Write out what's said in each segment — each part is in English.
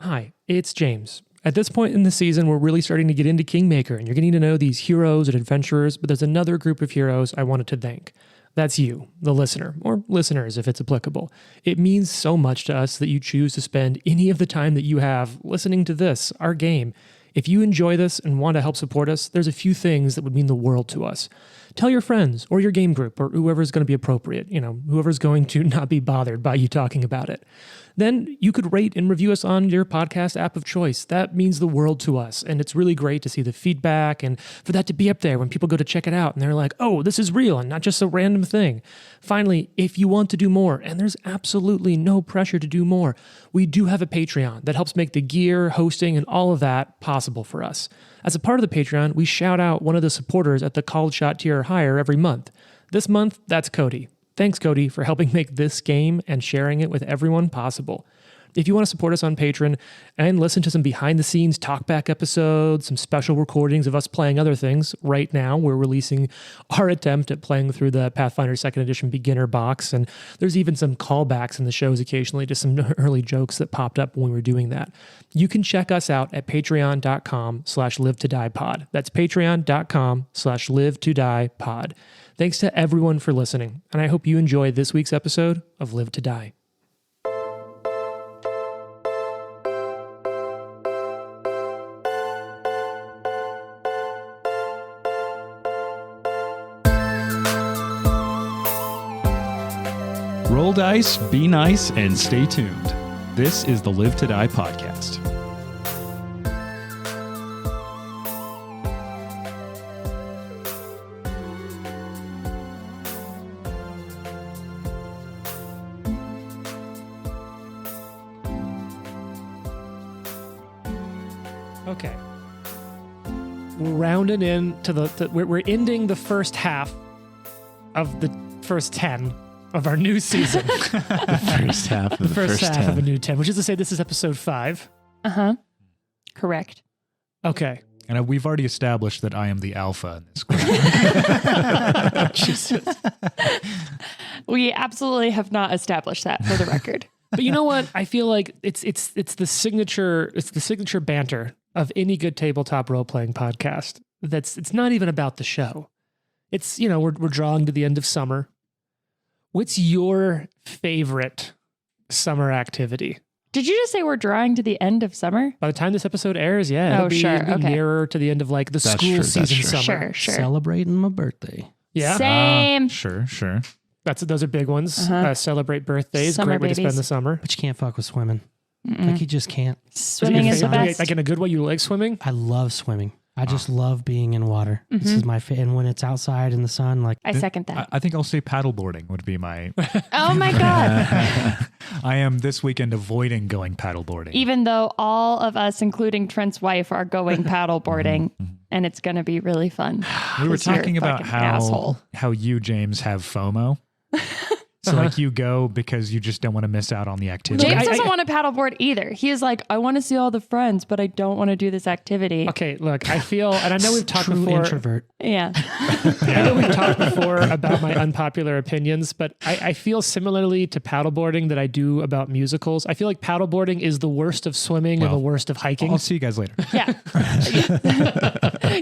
Hi, it's James. At this point in the season, we're really starting to get into Kingmaker, and you're getting to know these heroes and adventurers, but there's another group of heroes I wanted to thank. That's you, the listener, or listeners if it's applicable. It means so much to us that you choose to spend any of the time that you have listening to this, our game. If you enjoy this and want to help support us, there's a few things that would mean the world to us. Tell your friends or your game group or whoever's going to be appropriate, whoever's going to not be bothered by you talking about it. Then you could rate and review us on your podcast app of choice. That means the world to us. And it's really great to see the feedback and for that to be up there when people go to check it out and they're like, oh, this is real and not just a random thing. Finally, if you want to do more, and there's absolutely no pressure to do more, we do have a Patreon that helps make the gear, hosting, and all of that possible for us. As a part of the Patreon, we shout out one of the supporters at the called shot tier or higher every month. This month, that's Cody. Thanks, Cody, for helping make this game and sharing it with everyone possible. If you want to support us on Patreon and listen to some behind-the-scenes talkback episodes, some special recordings of us playing other things, right now we're releasing our attempt at playing through the Pathfinder 2nd Edition beginner box, and there's even some callbacks in the shows occasionally to some early jokes that popped up when we were doing that. You can check us out at patreon.com/live-to-die-pod. That's patreon.com/live-to-die-pod. Thanks to everyone for listening, and I hope you enjoy this week's episode of Live to Die. Roll dice, be nice, and stay tuned. This is the Live to Die podcast. Okay. We're rounding in to we're ending the first half of the first 10 of our new season. The first half of the first half of a new 10, which is to say this is episode 5. Uh-huh. Correct. Okay. And we've already established that I am the alpha in this group. Jesus. We absolutely have not established that for the record. But you know what? I feel like it's the signature banter of any good tabletop role-playing podcast. It's not even about the show. It's, we're drawing to the end of summer. What's your favorite summer activity? Did you just say we're drawing to the end of summer? By the time this episode airs, yeah. Oh, sure. It'll be Okay. nearer to the end of the That's school true, season that's summer. Sure. Celebrating my birthday. Yeah. Same. Sure. Those are big ones. Uh-huh. Celebrate birthdays. Summer Great way to spend babies. the summer. But you can't fuck with swimming. Like you just can't. Swimming is the best. Like in a good way, you like swimming? I love swimming. I just love being in water. This is my and when it's outside in the sun, like I second that. I think I'll say paddleboarding would be my... Oh my God. I am this weekend avoiding going paddleboarding. Even though all of us, including Trent's wife, are going paddleboarding, and it's going to be really fun. We were 'Cause you're a talking about fucking asshole. how you, James, have FOMO. So like you go because you just don't want to miss out on the activity. James doesn't want to paddleboard either. He is like, I want to see all the friends, but I don't want to do this activity. Okay, look, I feel, and I know we've talked true before. introvert. Yeah. I know we've talked before about my unpopular opinions, but I feel similarly to paddleboarding that I do about musicals. I feel like paddleboarding is the worst of swimming and the worst of hiking. I'll see you guys later. Yeah.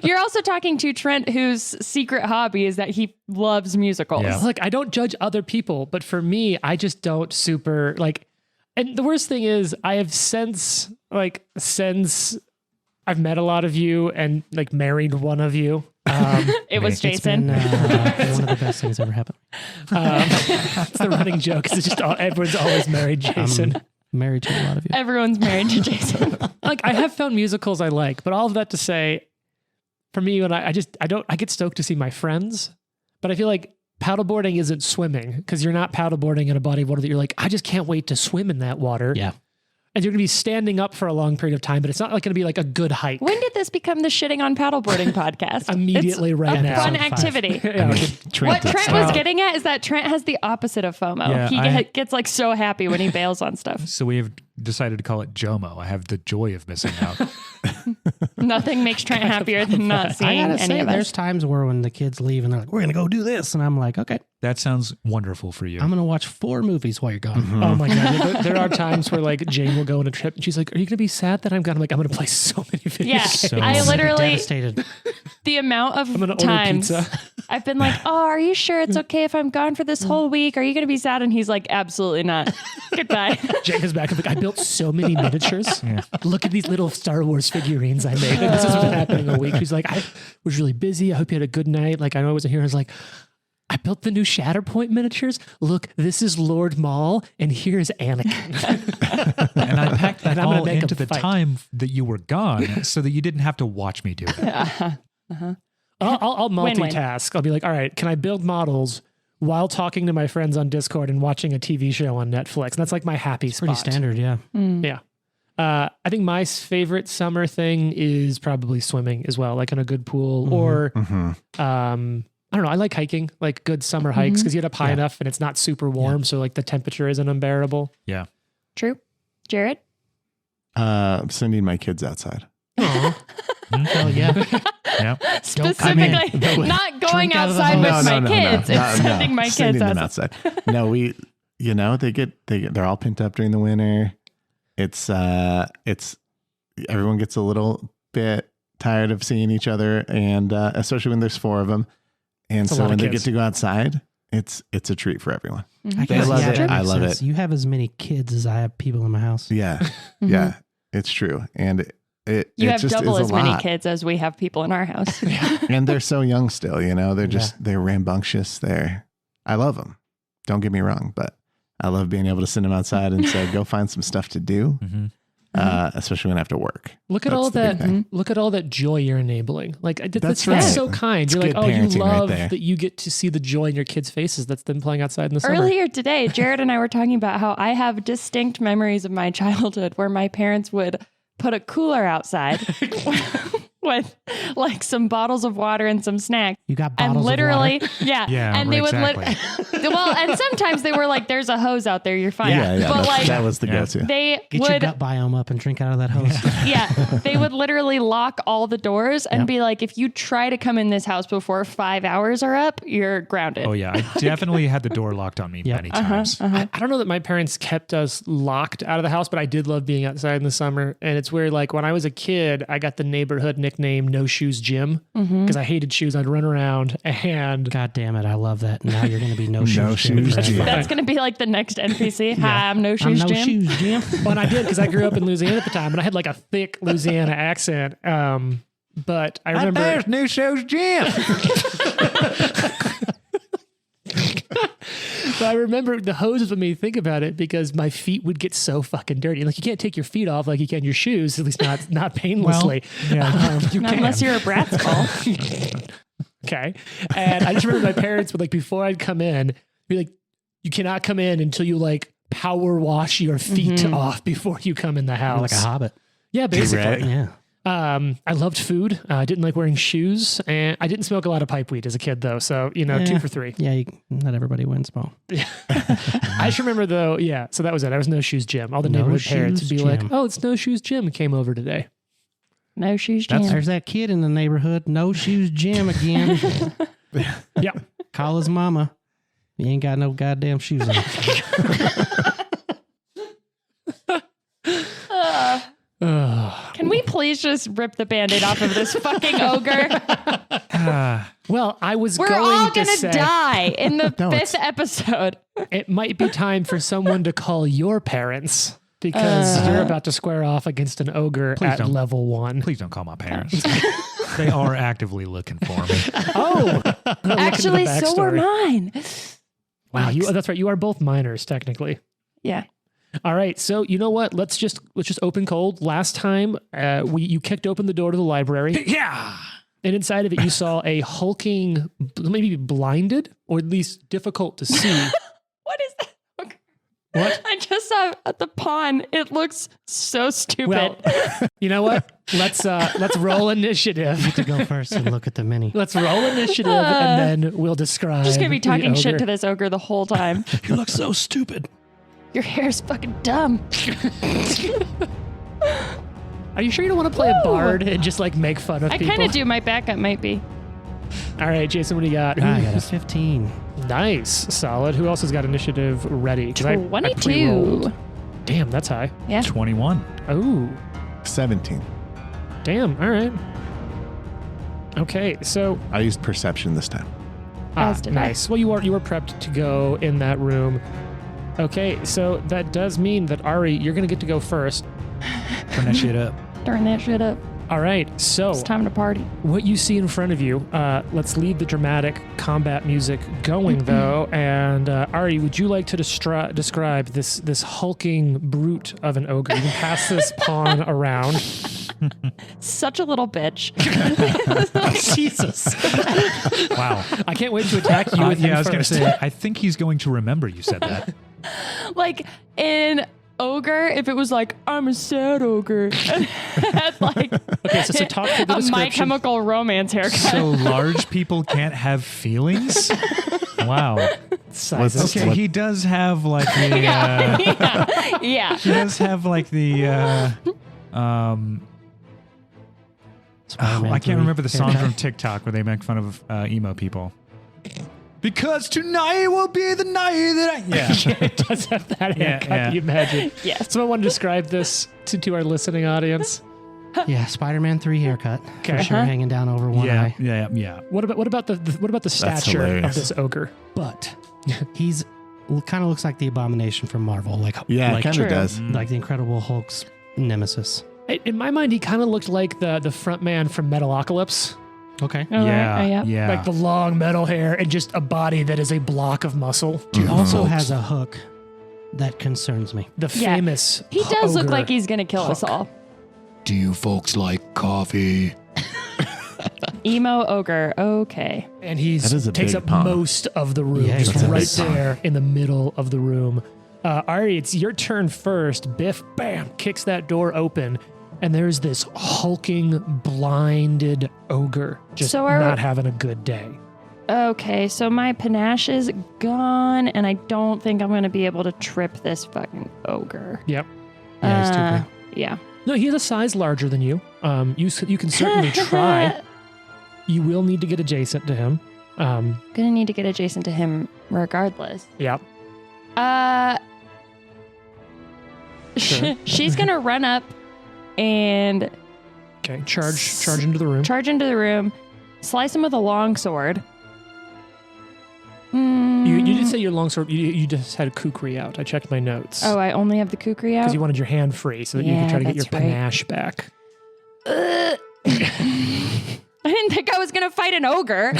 You're also talking to Trent, whose secret hobby is that he loves musicals. Yeah. Look, I don't judge other people, but for me, I just don't super like. And the worst thing is, I have since I've met a lot of you and like married one of you. It was It's Jason. been one of the best things ever happened. It's the running joke. It's just everyone's always married Jason. Married to a lot of you. Everyone's married to Jason. Like I have found musicals I like, but all of that to say, for me, when I get stoked to see my friends, but I feel like paddleboarding isn't swimming because you're not paddleboarding in a body of water that you're like, I just can't wait to swim in that water. Yeah. And you're going to be standing up for a long period of time, but it's not like going to be like a good hike. When did this become the shitting on paddleboarding podcast? Immediately it's right a now. fun Episode 5. activity. Yeah. What Trent was getting at is that Trent has the opposite of FOMO. Yeah, He gets like so happy when he bails on stuff. So we have decided to call it JOMO. I have the joy of missing out. Nothing makes Trent happier than not I seeing gotta any say, of there's us. times where when the kids leave and they're like, we're going to go do this. And I'm like, okay. That sounds wonderful for you. I'm going to watch 4 movies while you're gone. Oh my God. There are times where like Jane will go on a trip and she's like, are you going to be sad that I'm gone? I'm like, I'm going to play so many video Yeah, games. So I literally, Devastated. the amount I'm going to of order times pizza. I've been like, oh, are you sure it's okay if I'm gone for this whole week? Are you going to be sad? And he's like, absolutely not. Goodbye. Jane comes back and like, I built so many miniatures. Yeah. Look at these little Star Wars figurines I made. And this has been happening a week. She's like, I was really busy. I hope you had a good night. Like, I know I wasn't here. I was like, I built the new Shatterpoint miniatures. Look, this is Lord Maul, and here's Anakin. And I packed that And I'm gonna all make into them the fight. time that you were gone so that you didn't have to watch me do it. I'll Win-win. multitask. I'll be like, all right, can I build models while talking to my friends on Discord and watching a TV show on Netflix? And that's like my happy spot. Pretty standard, yeah. Yeah. I think my favorite summer thing is probably swimming as well, like in a good pool or, I don't know. I like hiking, like good summer hikes because you get up high enough and it's not super warm. So like the temperature isn't unbearable. Yeah. True. Jared? Sending my kids outside. Hell yeah. Yeah. Specifically, not going drink out of the outside hose. with my kids. It's sending my Sending kids them outside. outside. No, they're all pent up during the winter. It's everyone gets a little bit tired of seeing each other, and especially when there's 4 of them. And That's a so lot when of they kids. get to go outside, it's a treat for everyone. I They guess, love yeah, it. that I makes love sense. it. You have as many kids as I have people in my house. Yeah, yeah, it's true, and You it have just double is a as many lot. kids as we have people in our house. And they're so young still. They're rambunctious. I love them. Don't get me wrong, but I love being able to send them outside and say, go find some stuff to do. Especially when I have to work. Look at That's all the big that. thing. Look at all that joy you're enabling. Like that's That's right. right. So kind. It's You're like, good oh, you parenting right love there. that you get to see the joy in your kids' faces. That's them playing outside in the summer. Earlier today, Jared and I were talking about how I have distinct memories of my childhood where my parents would put a cooler outside with like some bottles of water and some snacks. You got bottles And literally, of water. Yeah, and they exactly. would well, and sometimes they were like, "There's a hose out there, you're fine." Yeah, but like that was the Yeah. go-to. they Get your would, gut biome up and drink out of that hose. yeah, they would literally lock all the doors and Yep. be like, "If you try to come in this house before 5 hours are up, you're grounded." Oh, yeah. I definitely had the door locked on me Yep. many times. I don't know that my parents kept us locked out of the house, but I did love being outside in the summer. And it's where, like, when I was a kid, I got the neighborhood nickname No Shoes Jim because I hated shoes. I'd run around and God damn it. I love that. Now you're going to be no shoes. No Jim shoes, forever. Jim. That's gonna be like the next NPC. Hi, I'm No I'm Shoes no Jim. shoes, Jim. well, and I did because I grew up in Louisiana at the time and I had like a thick Louisiana accent. But I remember New shows, Jim. But I remember the hose is what made me think about it because my feet would get so fucking dirty. Like you can't take your feet off like you can your shoes, at least not painlessly. yeah. You Not can. unless you're a brat's ball. Okay. And I just remember my parents would like before I'd come in, be like, you cannot come in until you like power wash your feet off before you come in the house. Like a hobbit. Yeah, basically. Right. Yeah. I loved food. I didn't like wearing shoes, and I didn't smoke a lot of pipe weed as a kid, though. So Yeah. 2 for 3. Yeah, not everybody wins, Paul. I just remember though. Yeah, so that was it. I was No Shoes Jim. All the No neighborhood parents would Shoes be like, Jim. "Oh, it's No Shoes Jim came over today." No Shoes Jim. There's that kid in the neighborhood, no shoes Jim again. Yeah. Call his mama. He ain't got no goddamn shoes on. Can we please just rip the Band-Aid off of this fucking ogre? Well, I was We're going all to gonna say die in the No, 5th episode. it might be time for someone to call your parents because you're about to square off against an ogre Please at don't. level 1. Please don't call my parents. They are actively looking for me. Oh, Actually, so are mine. Wow, that's right. You are both minors technically. Yeah. All right, so you know what? Let's just open cold. Last time, you kicked open the door to the library, Yeah. and inside of it, you saw a hulking, maybe blinded or at least difficult to see. What is that? Okay. What? I just saw at the pawn. It looks so stupid. Well, you know what? Let's roll initiative. To go first and look at the mini. Let's roll initiative, and then we'll describe. I'm just gonna be the talking shit ogre. to this ogre the whole time. You look so stupid. Your hair's fucking dumb. Are you sure you don't want to play a bard and just like make fun of I people? kind of do. My backup might be. All right, Jason, what do you got? I got a 15. Nice. Solid. Who else has got initiative ready? 'Cause I 22. pre-rolled. Damn, that's high. Yeah. 21. Oh, 17. damn. All right. Okay, so I used perception this time. As did I. nice. Well, you were prepped to go in that room. Okay, so that does mean that Ari, you're gonna get to go first. Turn that shit up. Turn that shit up. All right. So It's time to party. what you see in front of you, let's leave the dramatic combat music going though. And Ari, would you like to describe this hulking brute of an ogre? You can pass this pawn around. Such a little bitch. Jesus. Wow. I can't wait to attack you with him I was going to first. say, I think he's going to remember you said that. Like in ogre, if it was like, I'm a sad ogre. And had like Okay, so talk through the a My description. Chemical Romance haircut. So large people can't have feelings? Wow. Sizes. Okay, he does have like the... yeah. He does have like the... Spider-Man I can't 3 remember the song haircut. from TikTok where they make fun of emo people. Because tonight will be the night that I... Yeah. It does have that haircut yeah. that you imagine. Yes. Someone want to describe this to our listening audience? Yeah, Spider-Man 3 haircut. Okay. For sure, hanging down over one eye. Yeah. What about the stature of hilarious. this ogre? But he's kind of looks like the Abomination from Marvel. Like, Yeah, like, it kind True. of does. like the Incredible Hulk's nemesis. In my mind, he kind of looked like the front man from Metalocalypse. Okay. All right, Yeah. yeah. Like the long metal hair and just a body that is a block of muscle. He also Folks. has a hook that concerns me. The Yeah. famous He does look ogre. like he's gonna kill us all. Do you folks like coffee? Emo ogre. Okay. And That is a takes big up paw. most of the room, Yeah, just that's a right big paw. there in the middle of the room. Ari, it's your turn first. Biff, bam, kicks that door open, and there's this hulking, blinded ogre just So are- not having a good day. Okay, so my panache is gone, and I don't think I'm gonna be able to trip this fucking ogre. Yep. Yeah, he's too big. Yeah. No, he has a size larger than you. You can certainly try. You will need to get adjacent to him. Gonna need to get adjacent to him regardless. Yep. Sure. She's gonna run up and Okay. Charge into the room. charge into the room, slice him with a long sword. You did say your longsword. You just had a kukri out. I checked my notes. Oh, I only have the kukri Because out. you wanted your hand free so that you Yeah, could try to get your that's right. panache back. I didn't think I was gonna fight an ogre.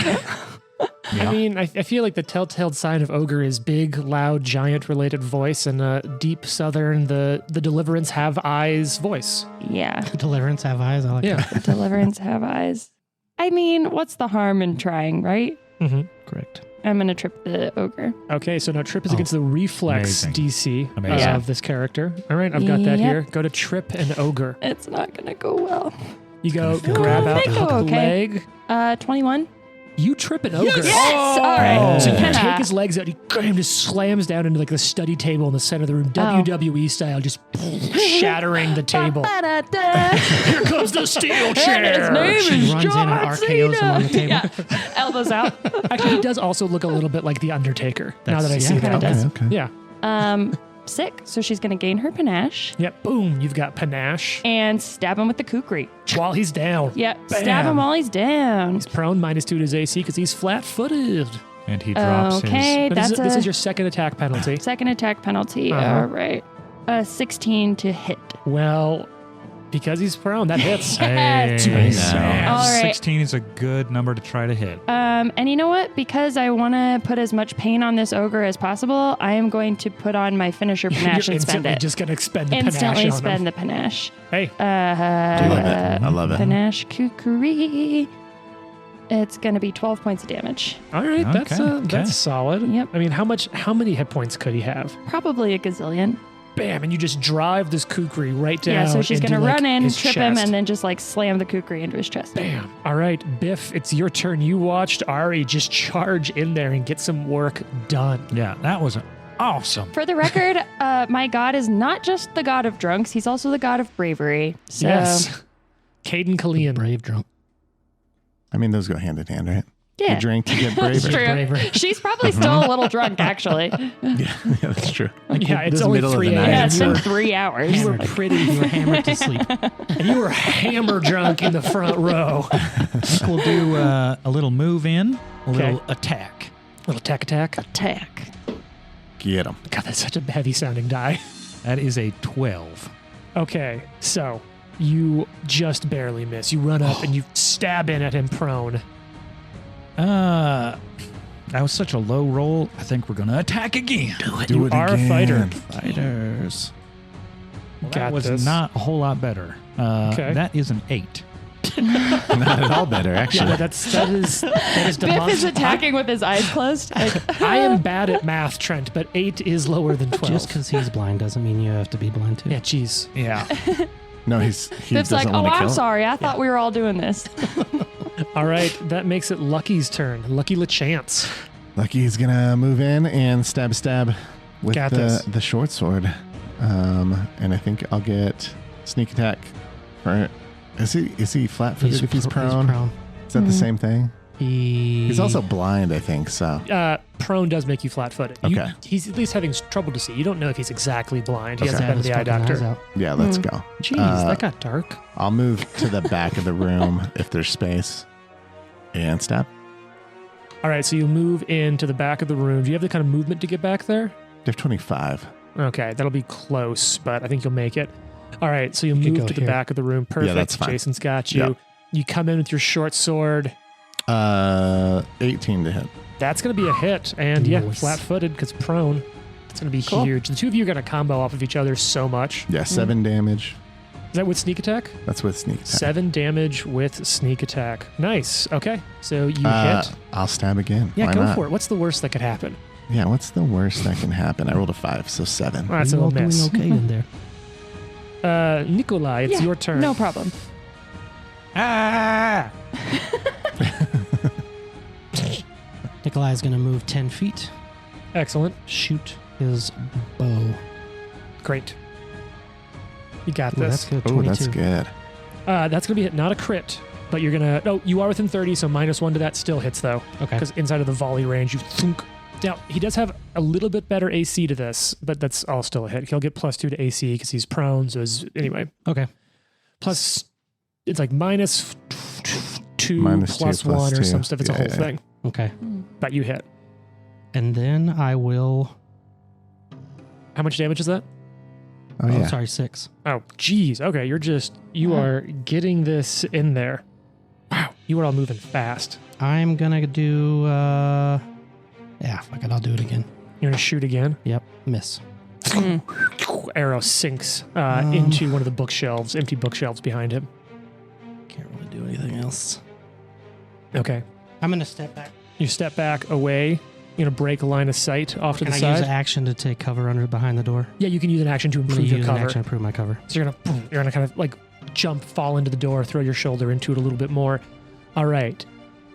I mean, I feel like the telltale sign of ogre is big, loud, giant-related voice and a deep southern, the Deliverance have eyes voice. Yeah, Deliverance have eyes. I like Yeah. that. deliverance have eyes. I mean, what's the harm in trying, right? Mm-hmm. Correct. I'm gonna trip the ogre. Okay, so now trip is against the reflex Amazing. DC Amazing. of this character. All right, I've got that Yep. here. Go to trip and ogre. It's not gonna go well. You go It's gonna grab feel out like the it. Okay. leg. 21. You trip an ogre. Yes! All right. So you Kinda- take his legs out, he just slams down into like the study table in the center of the room, Oh. WWE style, just shattering the table. Ba-ba-da-da. Here comes the steel chair. And his name She is runs in John and RKOs him on the table. Yeah. Elbows out. Actually, he does also look a little bit like the Undertaker. Now that I That's- see yeah, that, kinda does. Okay. yeah. Sick. So she's gonna gain her panache Yep. Boom. You've got panache and stab him with the kukri. while he's down. Yep. Bam. Stab him while he's down. He's prone, -2 to his AC because he's flat-footed. And he drops Okay, But that's this is your second attack penalty. second attack penalty. Uh-huh. All right. 16 to hit. Well, because he's prone, that hits. Yes. his... Hey, All right. 16 is a good number to try to hit. And you know what? Because I want to put as much pain on this ogre as possible, I am going to put on my finisher panache You're and spend instantly it. just going to expend the Instantly panache on spend him. the panache. Hey, I love it. I love it. Panache kukri. It's going to be 12 points of damage. all right, Okay, okay. that's solid. Yep. I mean, how many hit points could he have? Probably a gazillion. Bam, and you just drive this kukri right down. Yeah, so she's into, going to like, run in, his trip him, chest. and then just like slam the kukri into his chest. Bam. All right, Biff, it's your turn. You watched Ari just charge in there and get some work done. Yeah, that was awesome. For the record, my god is not just the god of drunks, he's also the god of bravery. So Yes. Caden Killian. Brave drunk. I mean, those go hand in hand, right? Yeah. You drink to get braver. That's true. Braver. She's probably still a little drunk, actually. Yeah, that's true. Yeah, it's This only middle of the 3 night. a.m. Yeah, it's been You 3 hours. were Hammered. pretty. You were hammered to sleep. And you were hammer drunk in the front row. I think we'll do a little move in, a Okay. little attack. Little attack. Attack. Get him. God, that's such a heavy sounding die. That is a 12. Okay, so you just barely miss. You run up and you stab in at him prone. That was such a low roll. I think we're going to attack again. You are a fighter. Fighters. Well, Got that was this. not a whole lot better. Okay. That is an 8. Not at all better, actually. Yeah, that is Biff is attacking with his eyes closed. Like, I am bad at math, Trent, but 8 is lower than 12. Just because he's blind doesn't mean you have to be blind too. Yeah, jeez. Yeah. No, he Biff's doesn't like, want to kill I'm him. sorry. I thought we were all doing this. All right, that makes it Lucky's turn. Lucky LeChance. Lucky's gonna move in and stab with Got this. the short sword. And I think I'll get sneak attack. Is he flat-footed if he's prone? Is that the same thing? He's also blind, I think. So Prone does make you flat-footed. Okay. He's at least having trouble to see. You don't know if he's exactly blind. He Okay. hasn't been to the eye doctor. yeah, let's go. Jeez, that got dark. I'll move to the back of the room if there's space and stab. All right, so you move into the back of the room. Do you have the kind of movement to get back there? Div 25. Okay, that'll be close, but I think you'll make it. All right, so you could move go to the here. back of the room. Perfect. that's fine. Jason's got you. Yep. You come in with your short sword. 18 to hit. That's going to be a hit. And yeah, Nice. flat-footed because prone. It's going to be Cool. huge. The two of you are going to combo off of each other so much. Yeah, 7 damage. Is that with sneak attack? That's with sneak attack. 7 damage with sneak attack. Nice. Okay, so you hit. I'll stab again. Yeah, Why go not? for it. What's the worst that could happen? Yeah, what's the worst that can happen? I rolled a 5, so 7. Well, that's a You're all little miss. doing okay in there. Nikolai, it's Yeah, your turn. No problem. Ah! Nikolai's going to move 10 feet, Excellent. shoot his bow. Great. You got Ooh, that's this. good. Oh, 22. that's good. That's going to be hit, not a crit, but you're going to... Oh, you are within 30, so -1 to that still hits, though. Okay. Because inside of the volley range, you thunk. Now, he does have a little bit better AC to this, but that's all still a hit. He'll get +2 to AC because he's prone, so anyway. Okay. Plus, it's like -2 -2 plus plus 1 or 2. some stuff. It's a Yeah, whole yeah. thing. Okay. But you hit. And then I will. How much damage is that? Oh, yeah. Sorry, 6. Oh, geez. Okay, you are getting this in there. Wow, you are all moving fast. I'm going to do. Yeah, fuck it. I'll do it again. You're going to shoot again. Yep. Miss. Arrow sinks into one of the bookshelves, empty bookshelves behind him. Can't really do anything else. Okay. I'm going to step back. You step back away. You're going to break a line of sight off to Can the I side. use an action to take cover under behind the door? Yeah, you can use an action to I'm improve gonna your use an cover. action to improve my cover. So you're gonna kind of like jump, fall into the door, throw your shoulder into it a little bit more. All right,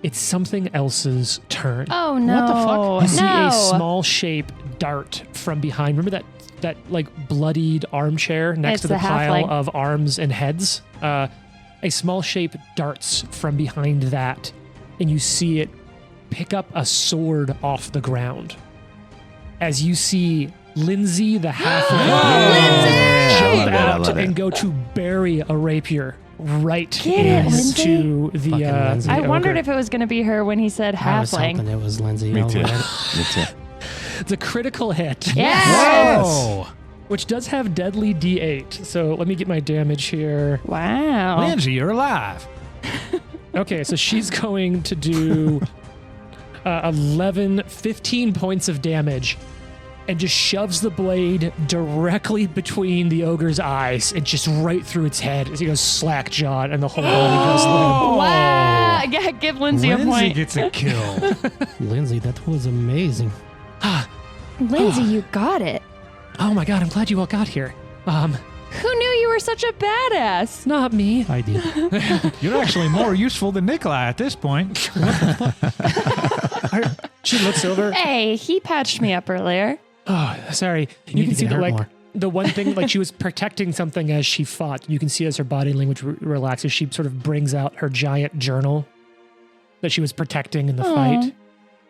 it's something else's turn. Oh, no. What the fuck? You see No. a small shape dart from behind. Remember that like bloodied armchair next It's to the the pile halfling. of arms and heads? A small shape darts from behind that, and you see it pick up a sword off the ground. As you see Lindsay, the halfling, jump I out love it. and go to bury a rapier right Get it, into the. Fucking Lindsay. I the wondered ogre. if it was going to be her when he said I was hoping halfling. it was Lindsay. Me Oh, too. man. Me too. It's a critical hit. Yes. Whoa! Which does have deadly D8. So let me get my damage here. Wow. Lindsay, you're alive. Okay, so she's going to do 15 points of damage and just shoves the blade directly between the ogre's eyes and just right through its head as he goes slack jawed and the whole body goes limp. Wow. Yeah, give Lindsay a Lindsay point. gets a kill. Lindsay, that was amazing. Lindsay, you got it. Oh my god, I'm glad you all got here. Who knew you were such a badass? Not me. I did. You're actually more useful than Nikolai at this point. She looks over. Hey, he patched me up earlier. Oh, sorry. You need can to see get that, hurt like, more. the one thing, like, she was protecting something as she fought. You can see as her body language relaxes, she sort of brings out her giant journal that she was protecting in the Aw. fight.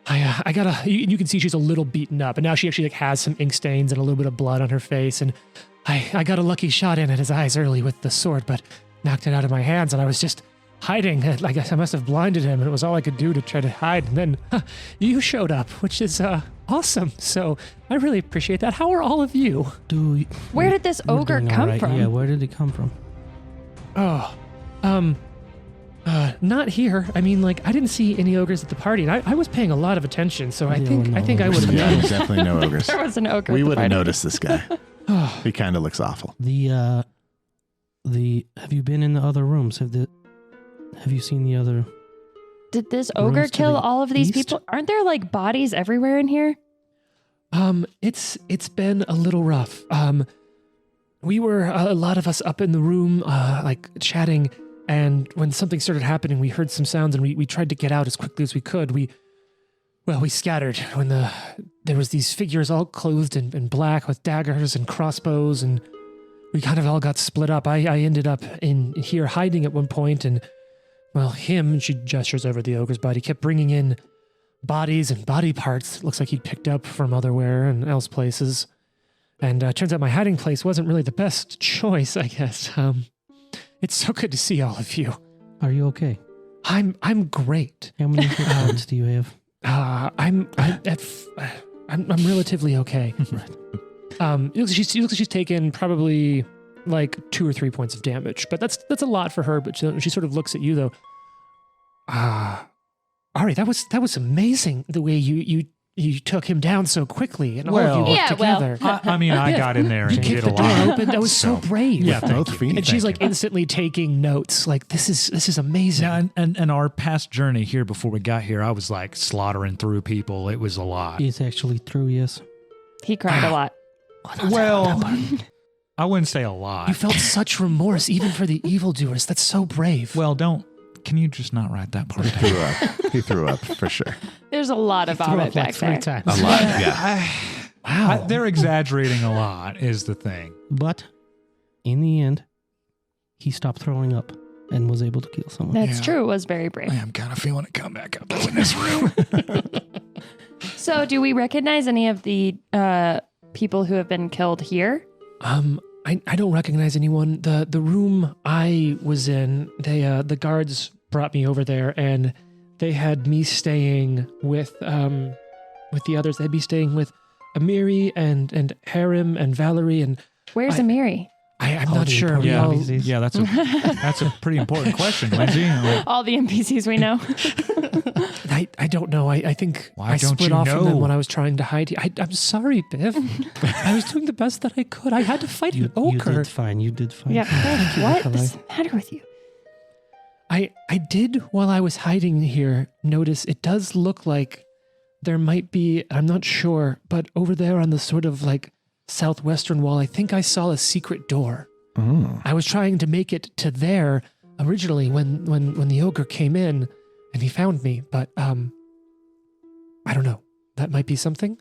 I gotta. You can see she's a little beaten up, and now she actually like has some ink stains and a little bit of blood on her face. And I got a lucky shot in at his eyes early with the sword, but knocked it out of my hands, and I was just hiding. I guess I must have blinded him, and it was all I could do to try to hide. And then you showed up, which is awesome. So I really appreciate that. How are all of you? Where did this We're ogre doing all come right. from? Yeah, where did he come from? Oh, not here. I mean, like I didn't see any ogres at the party, and I was paying a lot of attention. So I There think were no I think I would ogres. have Yeah, noticed. definitely no ogres. There was an ogre. We at the would have party. noticed this guy. He kind of looks awful. Have you been in the other rooms? Have you seen the other? Did this ogre Rooms to kill the all of these east? people? Aren't there like bodies everywhere in here? It's been a little rough. We were a lot of us up in the room, like chatting, and when something started happening, we heard some sounds, and we tried to get out as quickly as we could. We scattered when there was these figures all clothed in black with daggers and crossbows, and we kind of all got split up. I ended up in here hiding at one point, and him, she gestures over the ogre's body, kept bringing in bodies and body parts. Looks like he'd picked up from otherwhere and else places. And turns out my hiding place wasn't really the best choice, I guess. It's so good to see all of you. Are you okay? I'm great. How many hit points do you have? I'm relatively okay. It looks like she's taken probably like 2 or 3 points of damage, but that's a lot for her. But she sort of looks at you though. Ari, that was amazing the way you took him down so quickly, and all of you worked Yeah, well. together. I mean, I got in there You and kicked did the a lot. door open. That was so brave. Yeah, Both thank you. feet. And she's like Thank you. instantly taking notes. Like this is amazing. Yeah, and our past journey here before we got here, I was like slaughtering through people. It was a lot. It's actually true, yes. He cried a lot. Well, I wouldn't say a lot. You felt such remorse even for the evildoers. That's so brave. Well, can you just not write that part down? He threw up for sure. There's a lot of Threw vomit up like back 3 there. times. A lot. Yeah. Wow. They're exaggerating a lot is the thing. But in the end, he stopped throwing up and was able to kill someone. That's Yeah. true. It was very brave. I am kind of feeling it come back up in this room. So, do we recognize any of the people who have been killed here? I don't recognize anyone. The room I was in, the guards brought me over there, and they had me staying with the others. They'd be staying with Amiri and Harim and Valerie, and Where's Amiri? I'm All not the sure. important Yeah. NPCs. Yeah, that's a pretty important question, Lindsay. Like, All the NPCs we know. I don't know. I think Why I don't split you off from them know? when I was trying to hide. I'm sorry, Biff. I was doing the best that I could. I had to fight You an ogre. did fine. You did fine. Yeah. Thank you, What Nikolai. is the matter with you? I did, while I was hiding here, notice it does look like there might be, I'm not sure, but over there on the sort of like southwestern wall, I think I saw a secret door. I was trying to make it to there originally when the ogre came in and he found me, but I don't know. That might be something.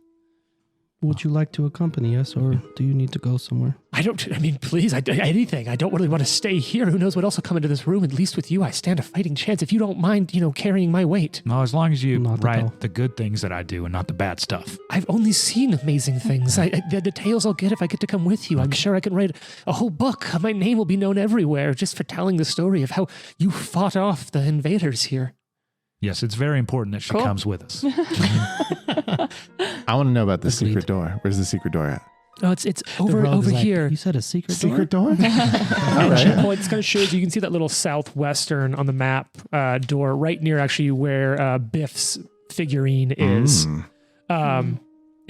Would you like to accompany us, or do you need to go somewhere? I mean, please, anything. I don't really want to stay here. Who knows what else will come into this room? At least with you, I stand a fighting chance. If you don't mind, carrying my weight. no, as long as you Not at all. write the good things that I do and not the bad stuff. I've only seen amazing things. The tales I'll get if I get to come with you. I'm sure I can write a whole book. My name will be known everywhere just for telling the story of how you fought off the invaders here. Yes, it's very important that she Cool. comes with us. I want to know about the Agreed. secret door. Where's the secret door at? Oh, it's The over rogue is like, here. You said a secret door? Secret door? And she points, kind of shows you can see that little southwestern on the map door right near actually where Biff's figurine is. And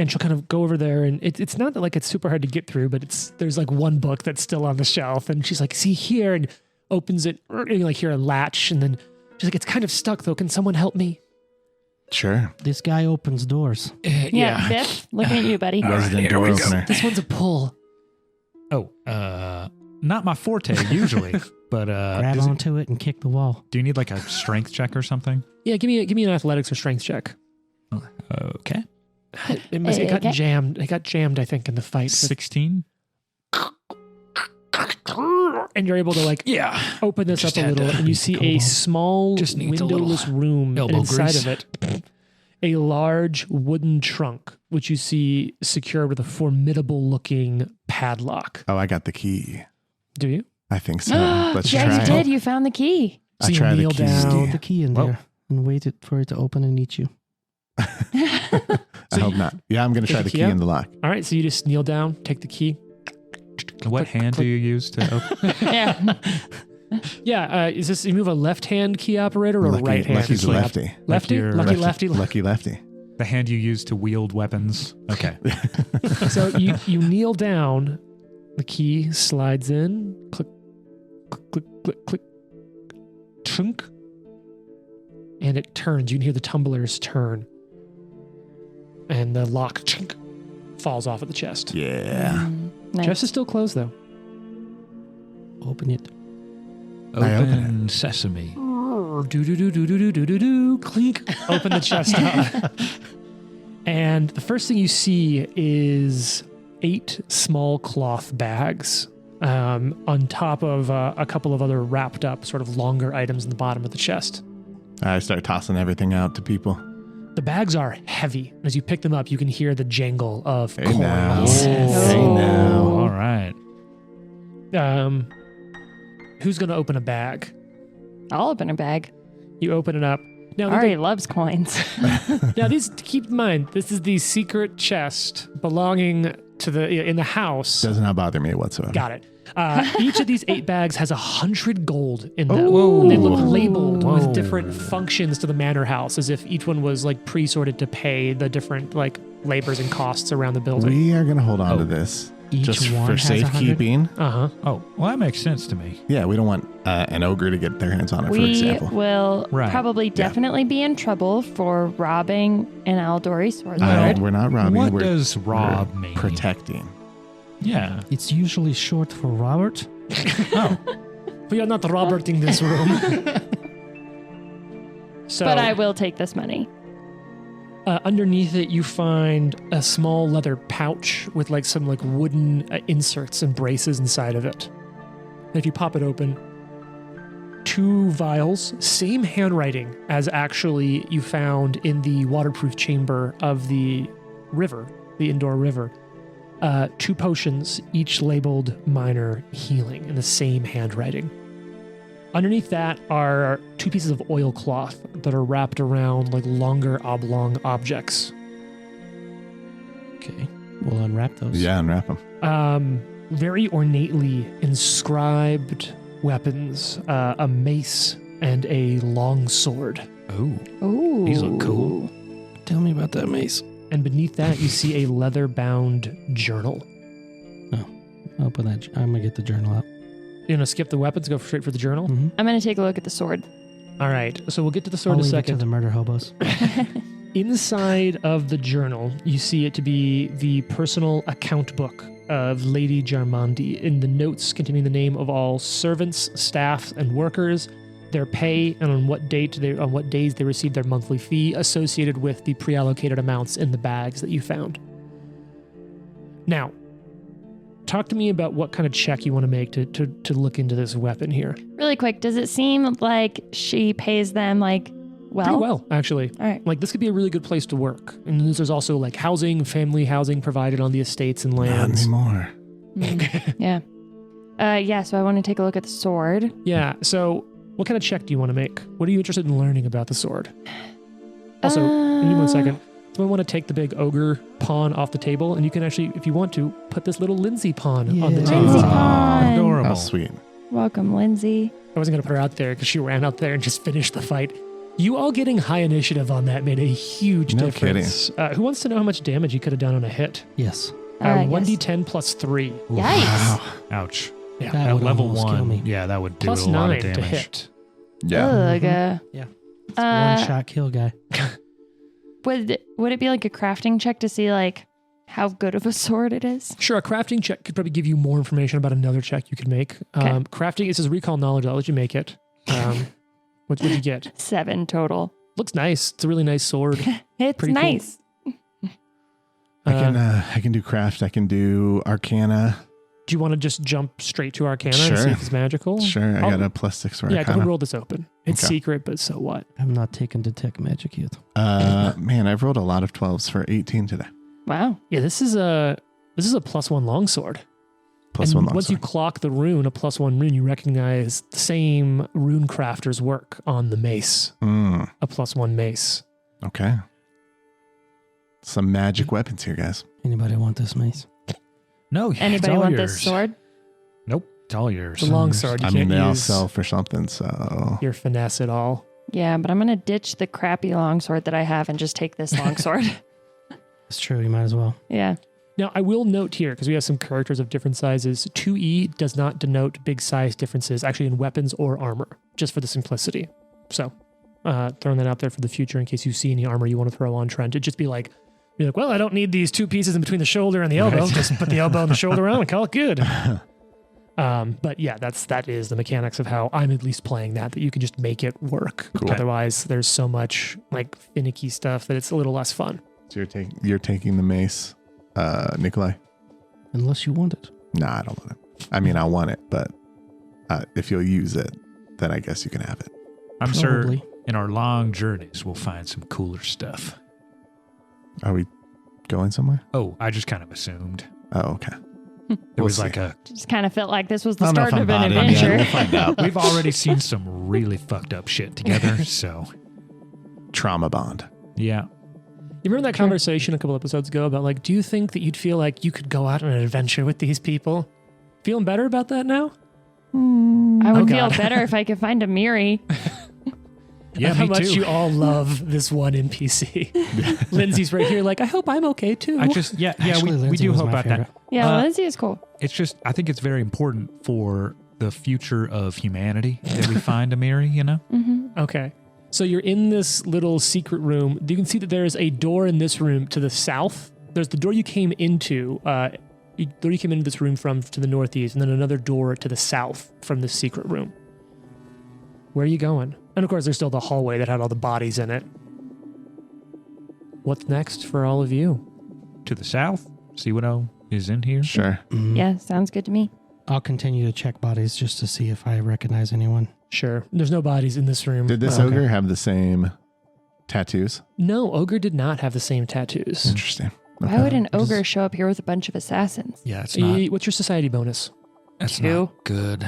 she'll kind of go over there, and it's not that like it's super hard to get through, but there's like one book that's still on the shelf, and she's like, "See here," and opens it, and you like hear a latch, and then she's like, "It's kind of stuck though. Can someone help me?" Sure. This guy opens doors. Yeah, Biff, looking at you, buddy. Resident here door we go. opener. This one's a pull. Oh, not my forte usually, but Grab is it- onto it and kick the wall. do you need like a strength check or something? Yeah, give me an athletics or strength check. Okay. It got Okay. jammed. It got jammed, I think, in the fight. 16? and you're able to like open this up a little, and you see a small Just needs a windowless little room, and elbow inside grease. of it, a large wooden trunk, which you see secured with a formidable-looking padlock. Oh, I got the key. Do you? I think so. Let's yeah, try you it. did. You found the key. So I you try the kneel key. down. The key in Whoa. there and wait for it to open and eat you. I hope not. Yeah, I'm going to try Take the the key key in the lock. All right, so you just kneel down, take the key. What hand do you use to open? Yeah. Yeah, is this you move a left-hand key operator or Lucky, a right-hand Lucky's key? lefty. Lefty? your- Lucky lefty. Lucky. The hand you use to wield weapons. Okay. So you kneel down, the key slides in, click, click, click, click, click, trunk, and it turns. You can hear the tumblers turn. And the lock chunk, falls off at the chest. Yeah. Nice. Chest is still closed though. Open it. I open Open sesame. Do do do do do do do do do. Clink. Open the chest up. And the first thing you see is 8 small cloth bags on top of a couple of other wrapped up, sort of longer items in the bottom of the chest. I start tossing everything out to people. The bags are heavy. As you pick them up, you can hear the jangle of Hey now. coins. Hey Oh. now. All right. Who's going to open a bag? I'll open a bag. You open it up. Now, Ari loves coins. now these keep in mind, this is the secret chest belonging to the in the house. Does not bother me whatsoever. Got it. Each of these 8 bags has 100 gold in them. Whoa. And they look labeled Whoa. with different functions to the manor house, as if each one was like pre-sorted to pay the different like labors and costs around the building. We are going to hold on to this Each just one for has 100? safekeeping. Uh-huh. Oh, well, that makes sense to me. Yeah, we don't want an ogre to get their hands on it, for We example. will Right. probably definitely be in trouble for robbing an Aldori sword lord. We're not robbing. What we're, does rob we're mean? protecting. Yeah. It's usually short for Robert. Oh, We are not Roberting this room. So But I will take this money. underneath it, you find a small leather pouch with like some like wooden inserts and braces inside of it. And if you pop it open, 2 vials, same handwriting as actually you found in the waterproof chamber of the river, the indoor river. 2 potions, each labeled minor healing in the same handwriting. Underneath that are 2 pieces of oilcloth that are wrapped around like longer oblong objects. Okay. We'll unwrap those. Yeah, unwrap them. Very ornately inscribed weapons, a mace and a long sword. oh. Ooh. These look cool. Tell me about that mace. And beneath that, you see a leather-bound journal. Open that. I'm going to get the journal out. You gonna skip the weapons, go straight for the journal? Mm-hmm. I'm going to take a look at the sword. All right, so we'll get to the I'll sword in a leave it to second. the murder hobos. Inside of the journal, you see it to be the personal account book of Lady Jarmandi. In the notes containing the name of all servants, staff, and workers, their pay, and on what days they received their monthly fee associated with the pre-allocated amounts in the bags that you found. Now, talk to me about what kind of check you want to make to look into this weapon here. Really quick, does it seem like she pays them like well? Pretty well, actually. All right. Like, this could be a really good place to work. And there's also like housing, family housing provided on the estates and Not lands. anymore. Yeah. Yeah, so I want to take a look at the sword. Yeah, so what kind of check do you want to make? What are you interested in learning about the sword? Also, give me 1 second. So I want to take the big ogre pawn off the table, and you can actually, if you want to, put this little Lindsay pawn on the Yeah. table. Lindsay Oh, pawn. adorable. How sweet. Welcome, Lindsay. I wasn't going to put her out there because she ran out there and just finished the fight. You all getting high initiative on that made a huge No difference. Who wants to know how much damage you could have done on a hit? Yes. Yes. 1d10 plus 3. Yikes. Ouch. Yeah. That At would level almost kill 1, me. yeah, that would do Plus a lot 9 of to damage. hit. Yeah. Ugh. Yeah. Uh, One shot kill guy. would it be like a crafting check to see like how good of a sword it is? Sure, a crafting check could probably give you more information about another check you could make. Okay. Crafting, it says recall knowledge. I'll let you make it. What did you get? 7 total. Looks nice. It's a really nice sword. It's Pretty cool. nice. I can do craft. I can do arcana. Do you want to just jump straight to Arcana and Sure. see if it's magical? Sure, I got a +6 for Yeah, go ahead and Arcana. roll this open. It's Okay. secret, but so what? I'm not taken detect magic yet. Man, I've rolled a lot of 12s for 18 today. Wow. Yeah, this is a +1 longsword. +1 And longsword. once you clock the rune, a +1 rune, you recognize the same rune crafter's work on the mace, Mm, a +1 mace. okay. Some magic weapons here, guys. Anybody want this mace? No, Anybody it's all want yours. this sword? Nope, it's all yours. The longsword, you I mean, can't they all use sell for something, so your finesse at all. Yeah, but I'm going to ditch the crappy longsword that I have and just take this longsword. It's true. You might as well. Yeah. Now, I will note here, because we have some characters of different sizes, 2E does not denote big size differences actually in weapons or armor, just for the simplicity. So, throwing that out there for the future in case you see any armor you want to throw on Trent. It'd just be like, you're like, well, I don't need these 2 pieces in between the shoulder and the elbow. Right. Just put the elbow and the shoulder on and call it good. But yeah, that is the mechanics of how I'm at least playing that you can just make it work. Cool. Otherwise, there's so much like finicky stuff that it's a little less fun. So you're taking the mace, Nikolai? Unless you want it. Nah, I don't want it. I mean, I want it, but if you'll use it, then I guess you can have it. I'm Probably. sure in our long journeys we'll find some cooler stuff. Are we going somewhere? Oh, I just kind of assumed. Oh, okay. It We'll was see. like a. Just kind of felt like this was I the don't know if start I'm of an bought in. adventure. Yeah, we'll find out. We've already seen some really fucked up shit together, so Trauma bond. yeah. You remember that conversation a couple episodes ago about like, do you think that you'd feel like you could go out on an adventure with these people? Feeling better about that now? I would Oh, feel God. better if I could find a Miri. Yeah, How me much too. you all love this one NPC. Lindsay's right here like, I hope I'm okay too. I just yeah, Actually, we Lindsay do was hope my about favorite. that. Yeah, Uh, Lindsay is cool. It's just I think it's very important for the future of humanity that we find a Miri, you know? Okay. So you're in this little secret room. You can see that there is a door in this room to the south. There's the door you came into, this room from to the northeast, and then another door to the south from this secret room. Where are you going? And of course, there's still the hallway that had all the bodies in it. What's next for all of you? To the south, see what is in here. Sure. Yeah, sounds good to me. I'll continue to check bodies just to see if I recognize anyone. Sure. There's no bodies in this room. Did this Okay. ogre have the same tattoos? No, Ogre did not have the same tattoos. Interesting. Why would an ogre show up here with a bunch of assassins? Yeah, it's not. What's your society bonus? That's 2. not good.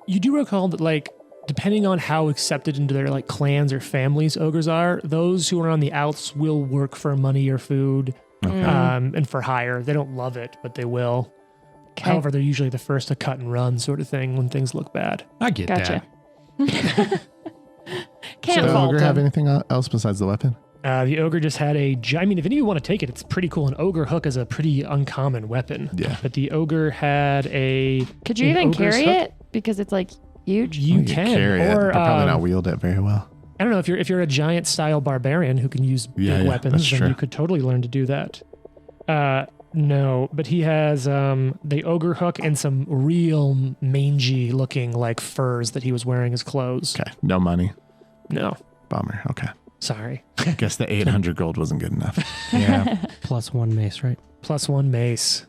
You do recall that, like, depending on how accepted into their like clans or families ogres are, those who are on the outs will work for money or food, and for hire. They don't love it, but they will. Okay. However, they're usually the first to cut and run, sort of thing, when things look bad. I get Gotcha. that. Can't Did the fault ogre have him. anything else besides the weapon? The ogre just had I mean, if any of you want to take it, it's pretty cool. An ogre hook is a pretty uncommon weapon. Yeah. But the ogre had a. Could you an even ogre's carry hook. it? Because it's like huge. You You can, carry it, or but probably not um, wield it very well. I don't know if you're a giant style barbarian who can use Yeah, big yeah, weapons, that's then true. you could totally learn to do that. No, but he has the ogre hook and some real mangy looking like furs that he was wearing as clothes. Okay. No money. No, Bummer. Okay. sorry. Guess the 800 gold wasn't good enough. Yeah. +1 mace, right? +1 mace.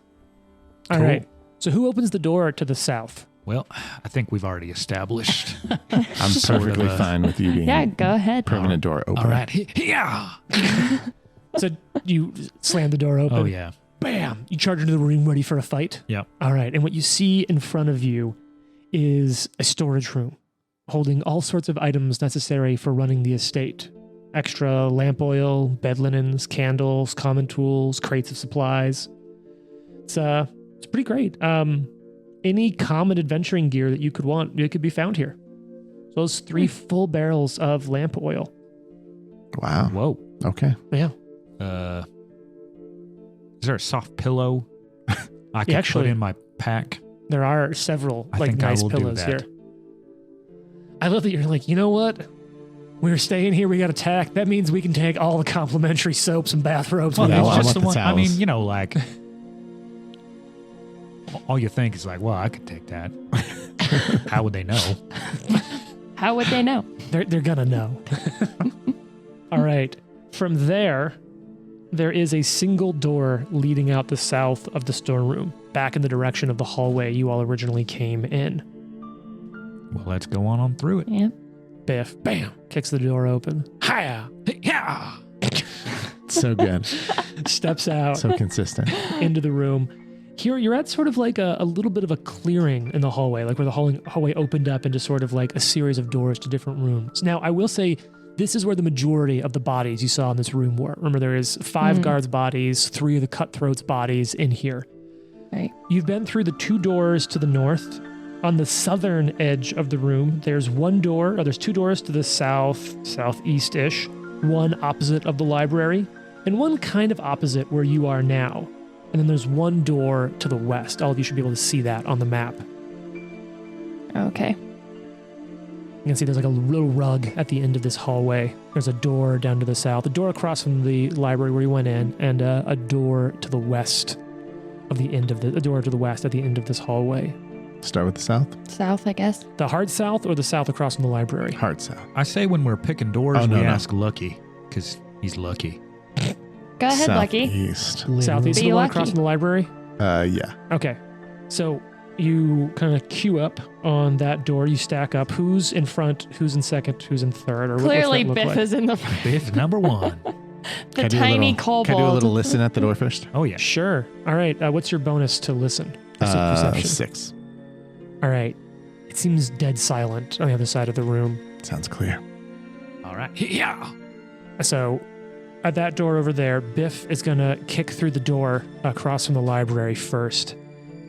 All Cool. right. So who opens the door to the south? Well, I think we've already established. I'm Sort of perfectly a- fine with you being Yeah, go ahead. permanent door opener. All right. Yeah. So you slam the door open. Oh yeah. Bam! You charge into the room ready for a fight. Yep. All right. And what you see in front of you is a storage room holding all sorts of items necessary for running the estate. Extra lamp oil, bed linens, candles, common tools, crates of supplies. It's pretty great. Any common adventuring gear that you could want, it could be found here. So those 3 full barrels of lamp oil. Wow. Whoa. Okay. Yeah. Is there a soft pillow I can actually- put in my pack? There are several I like think I nice will do pillows that. here. I love that you're like, you know what? We're staying here. We got attacked. That means we can take all the complimentary soaps and bathrobes. Well, we yeah, want. I it's just want the the one. I mean, towels. you know, like all you think is like, well, I could take that. How would they know? How would they know? They're gonna know. All right. From there is a single door leading out the south of the storeroom. back in the direction of the hallway you all originally came in. Well, let's go on through it. Yeah. Biff, bam, kicks the door open. Hiya! Yeah! So good. Steps out So consistent. into the room. Here, you're at sort of like a little bit of a clearing in the hallway, like where the hallway opened up into sort of like a series of doors to different rooms. Now, I will say, this is where the majority of the bodies you saw in this room were. Remember, there is 5 guards' bodies, 3 of the cutthroats' bodies in here. Right. You've been through the 2 doors to the north. On the southern edge of the room, there's 2 doors to the southeast-ish, one opposite of the library, and one kind of opposite where you are now. And then there's 1 door to the west. All of you should be able to see that on the map. Okay. You can see there's like a little rug at the end of this hallway. There's a door down to the south, a door across from the library where you went in, and a door to the west of the end of a door to the west at the end of this hallway. Start with the south. South, I guess. The hard south or the south across from the library? Hard south. I say when we're picking doors, Oh, no, we no. ask Lucky, because he's lucky. Go ahead, Lucky. Southeast. Southeast, Be the one lucky. across from the library? Yeah. Okay. So you kind of queue up on that door. You stack up. Who's in front? Who's in second? Who's in third? Or Clearly, what's that look Biff like? is in the front. Biff number 1. The Can I do a tiny little- kobold. Can I do a little listen at the door first? Oh, yeah. Sure. All right. What's your bonus to listen? Perception. 6. All right. It seems dead silent on the other side of the room. Sounds clear. All right. Yeah. So at that door over there, Biff is going to kick through the door across from the library first.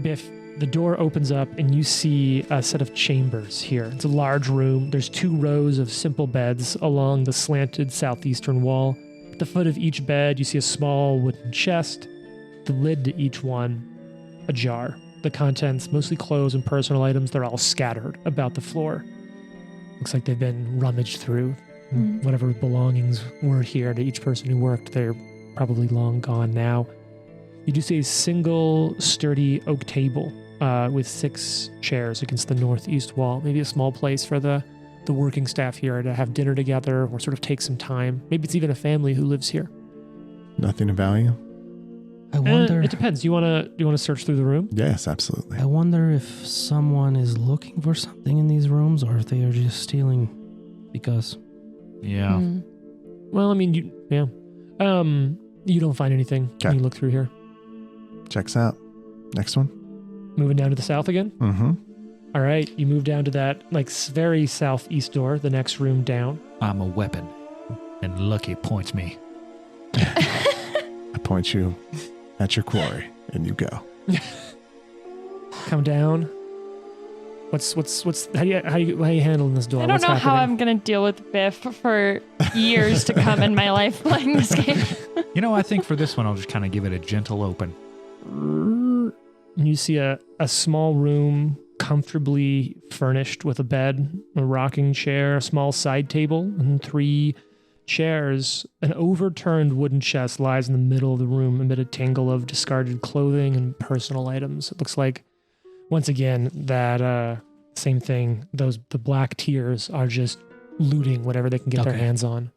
Biff, the door opens up and you see a set of chambers here. It's a large room. There's 2 rows of simple beds along the slanted southeastern wall. At the foot of each bed, you see a small wooden chest. The lid to each one, ajar. The contents, mostly clothes and personal items, they're all scattered about the floor. Looks like they've been rummaged through. Whatever belongings were here to each person who worked, they're probably long gone now. You do see a single sturdy oak table with 6 chairs against the northeast wall. Maybe a small place for the working staff here to have dinner together or sort of take some time. Maybe it's even a family who lives here. Nothing of value? I wonder. It depends. Do you want to search through the room? Yes, absolutely. I wonder if someone is looking for something in these rooms, or if they are just stealing because. Yeah. Mm. Well, I mean, you don't find anything when you look through here. Checks out. Next one. Moving down to the south again. Mm-hmm. All right, you move down to that like very southeast door, the next room down. I'm a weapon, and Lucky points me. I point you at your quarry, and you go. Come down. What's how you handling this door? I don't What's know how happening? I'm going to deal with Biff for years to come in my life playing this game. You know, I think for this one, I'll just kind of give it a gentle open. And you see a small room, comfortably furnished with a bed, a rocking chair, a small side table, and 3 chairs. An overturned wooden chest lies in the middle of the room amid a tangle of discarded clothing and personal items. It looks like, once again, that same thing. The black tears are just looting whatever they can get their Okay. hands on.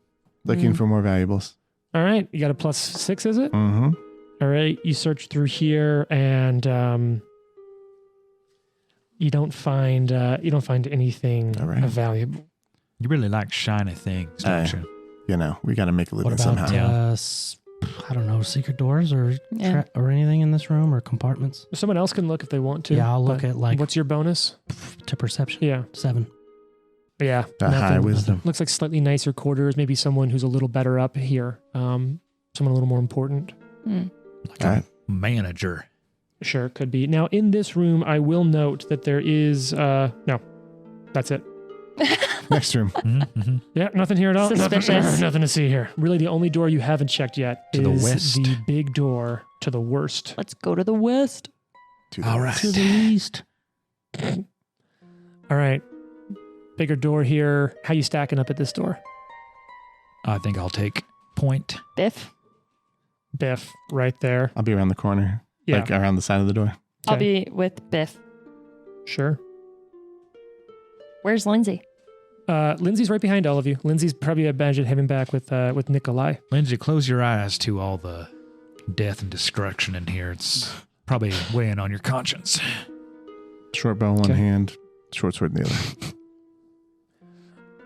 Looking for more valuables. All right, you got a +6, is it? Mm-hmm. All right, you search through here and you don't find anything All right. valuable. You really like shiny things, don't you? You know, we got to make a living What about somehow. I don't know, secret doors or Yeah. or anything in this room or compartments? Someone else can look if they want to. Yeah, I'll look but at like what's your bonus? to perception. Yeah, 7. yeah. That high nothing. wisdom. Looks like slightly nicer quarters. Maybe someone who's a little better up here. Someone a little more important. Mm. Like All right. a manager. Sure, could be. Now, in this room, I will note that there is no. That's it. Next room. Mm-hmm. Yeah, nothing here at all. Suspicious. Nothing to see here. Really, the only door you haven't checked yet To the is west. the big door to the worst. Let's go to the west. To the All west. right. To the east. All right. Bigger door here. How you stacking up at this door? I think I'll take point. Biff. Biff, right there. I'll be around the corner. Yeah, Like around the side of the door. I'll Okay. be with Biff. Sure. Where's Lindsay? Lindsay's right behind all of you. Lindsay's probably imagined having back with Nikolai. Lindsay, close your eyes to all the death and destruction in here. It's probably weighing on your conscience. Short bow in one hand, short sword in the other.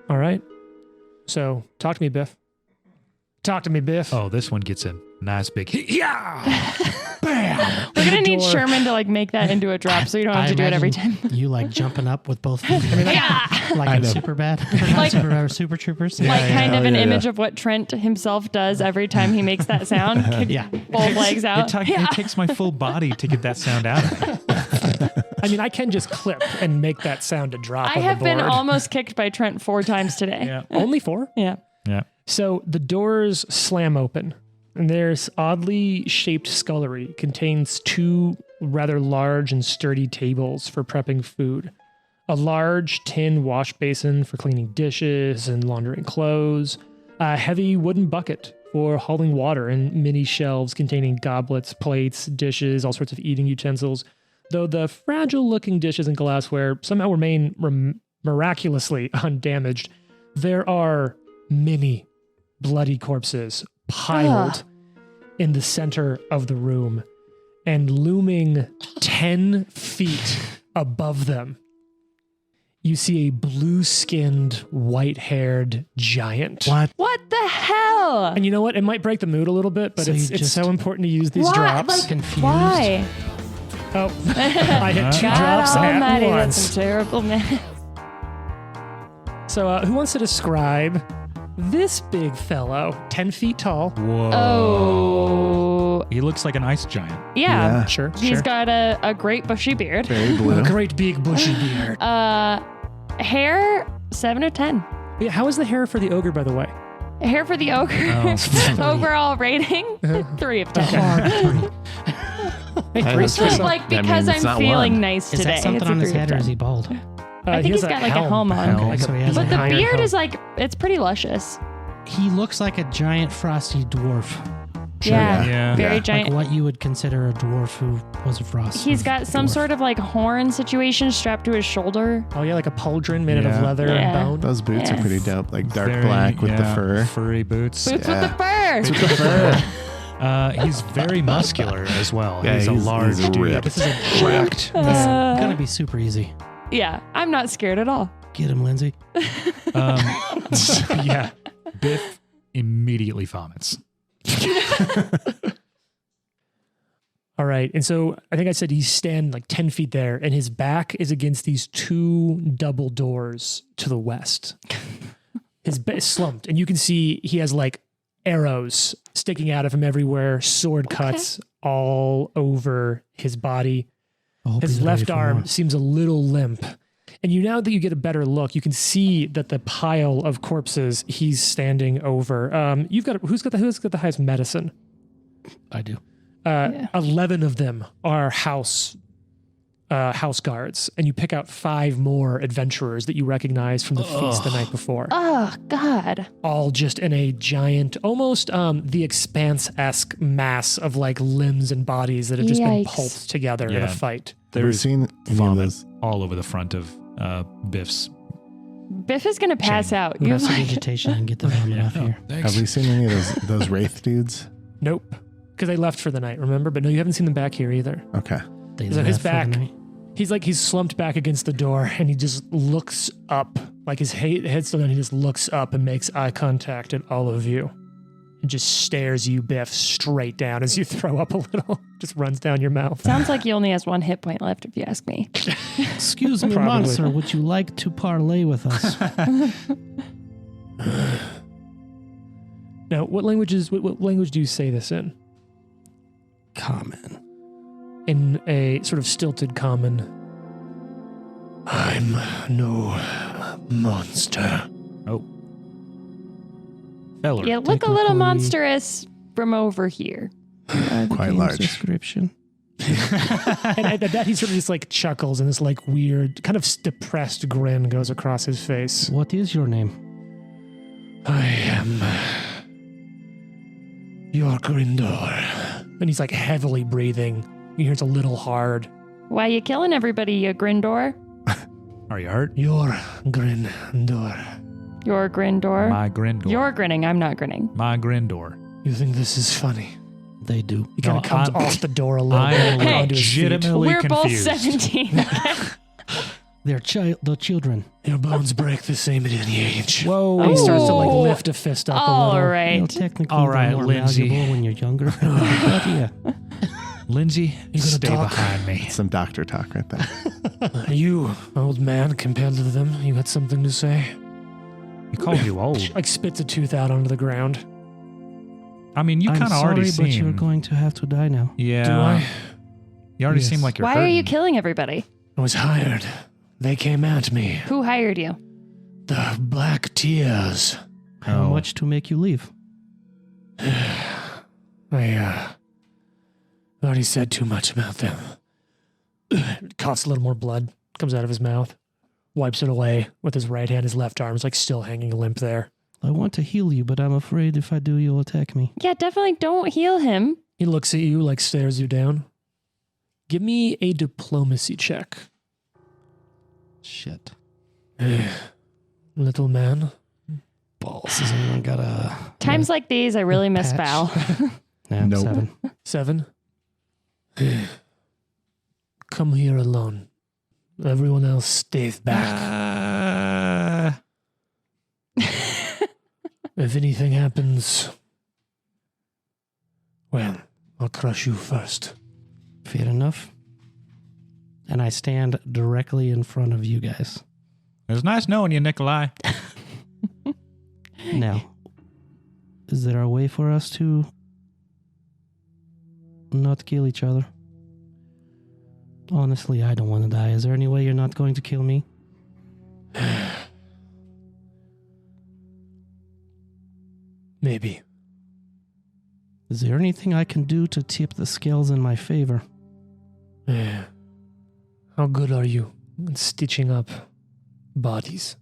All right. So talk to me, Biff. Talk to me, Biff. Oh, this one gets a nice big yeah. Bam. We're gonna need door. Sherman to like make that into a drop, so you don't have to do it every time. You like jumping up with both feet. Yeah. Like in Super Bad. Like- Super Bad or Super Troopers. Like kind of Oh, an yeah, image yeah. of what Trent himself does every time he makes that sound. Yeah. Both legs out. It takes my full body to get that sound out of it. I mean, I can just clip and make that sound a drop I on have the been board. almost kicked by Trent 4 times today. Yeah. Only 4? Yeah. Yeah. So the doors slam open, and there's oddly shaped scullery. Contains 2 rather large and sturdy tables for prepping food. A large tin wash basin for cleaning dishes and laundering clothes. A heavy wooden bucket for hauling water, and many shelves containing goblets, plates, dishes, all sorts of eating utensils. Though the fragile-looking dishes and glassware somehow remain miraculously undamaged, there are many bloody corpses piled in the center of the room, and looming 10 feet above them, you see a blue-skinned, white-haired giant. What the hell? And you know what? It might break the mood a little bit, but So it's you just- so important to use these What? drops. Like, Confused. why? Oh, I hit 2 God drops almighty, at that's once. some terrible man. So who wants to describe this big fellow, 10 feet tall? Whoa. Oh. He looks like an ice giant. Yeah. Sure, He's sure. got a great bushy beard. Very blue. A great big bushy beard. Hair, 7 or 10. Yeah, how is the hair for the ogre, by the way? Hair for the ogre. Oh. Overall rating, 3 of 10. Hard 3. Hey, I three's don't for know. some- Like, That because means it's I'm not feeling one. nice Is today. that something it's a on his 3 of head or 10. is he bald? I think he has he's got like a helm on. Helm. Like So he has But a the higher beard helm. is like, it's pretty luscious. He looks like a giant frosty dwarf. Yeah. Yeah. Very Yeah. giant. Like what you would consider a dwarf who was a frost. He's got some sort of like horn situation strapped to his shoulder. Oh yeah, like a pauldron made out Yeah. of leather Yeah. and bone. Those boots are Yes. pretty dope. Like dark Very- black with the yeah, fur. Furry boots. Boots Yeah. with the fur. He's very muscular as well. Yeah, he's a large he's dude. ripped. This is a jacked. gonna be super easy. Yeah, I'm not scared at all. Get him, Lindsay. Yeah. Biff immediately vomits. All right. And so I think I said he's standing like 10 feet there, and his back is against these 2 double doors to the west. His back is slumped, and you can see he has like arrows sticking out of him everywhere, sword cuts all over his body. I hope His he's ready left for arm more. seems a little limp. And now that you get a better look, you can see that the pile of corpses he's standing over. Who's got the highest medicine? I do. 11 of them are house guards, and you pick out 5 more adventurers that you recognize from the feast the night before. Oh, God. All just in a giant, almost The Expanse-esque mass of like limbs and bodies that have just been Yikes. pulped together in a Yeah. fight. Have we There's seen any of vomit those? all over the front of Biff's. Biff is going to pass Chain. out. You're like, Prestidigitation and get the vomit off here. Have we seen any of those wraith dudes? Nope. Because they left for the night, remember? But no, you haven't seen them back here either. Okay. They So his left for the back- night. He's slumped back against the door, and he just looks up, like his head's still down. He just looks up and makes eye contact at all of you, and just stares you, Biff, straight down as you throw up a little. Just runs down your mouth. sounds like he only has 1 hit point left, if you ask me. Excuse me, Probably. monster. Would you like to parlay with us? Now, what language do you say this in? Common. In a sort of stilted common. I'm no monster. Oh. Feller. You look a little Technically- monstrous from over here. Quite Game's large. Description. And at that, he sort of just like chuckles, and this like weird, kind of depressed grin goes across his face. What is your name? I am your Grindor. And he's like heavily breathing. You hear it's a little hard. Why you killing everybody, you Grindor? Are you hurt? Your Grindor. Your Grindor. My Grindor. You're grinning. I'm not grinning. My Grindor. You think this is funny? They do. He kind of comes off the door a little bit. I'm onto his feet. legitimately We're both confused. 17. They're the children. Your bones break the same at any age. Whoa. He starts to Oh. lift a fist up a All little. Well, right. technically, All right, they're more Lindsay. valuable when you're younger. But yeah. Lindsay, gonna stay talk? behind me. Some doctor talk right there. You, old man, compared to them, you had something to say? He called you old. Like spits a tooth out onto the ground. I mean, you I'm kind of sorry, already but you're seem. going to have to die now. Yeah. Do I? You already Yes. seem like you're Why are you hurting. killing everybody? I was hired. They came at me. Who hired you? The Black Tears. How Oh. much to make you leave? I already said too much about them. Coughs a little more blood. Comes out of his mouth. Wipes it away with his right hand. His left arm's like still hanging limp there. I want to heal you, but I'm afraid if I do, you'll attack me. Yeah, definitely don't heal him. He looks at you, like stares you down. Give me a diplomacy check. Shit. Little man. Balls. Has anyone got a... Times like these, I really miss patch? Val. No, Nope. 7. 7. Come here alone. Everyone else stays back. If anything happens, well, I'll crush you first. Fair enough. And I stand directly in front of you guys. It was nice knowing you, Nikolai. Now, is there a way for us to not kill each other? Honestly, I don't want to die. Is there any way you're not going to kill me? Maybe. Is there anything I can do to tip the scales in my favor? How good are you at stitching up bodies?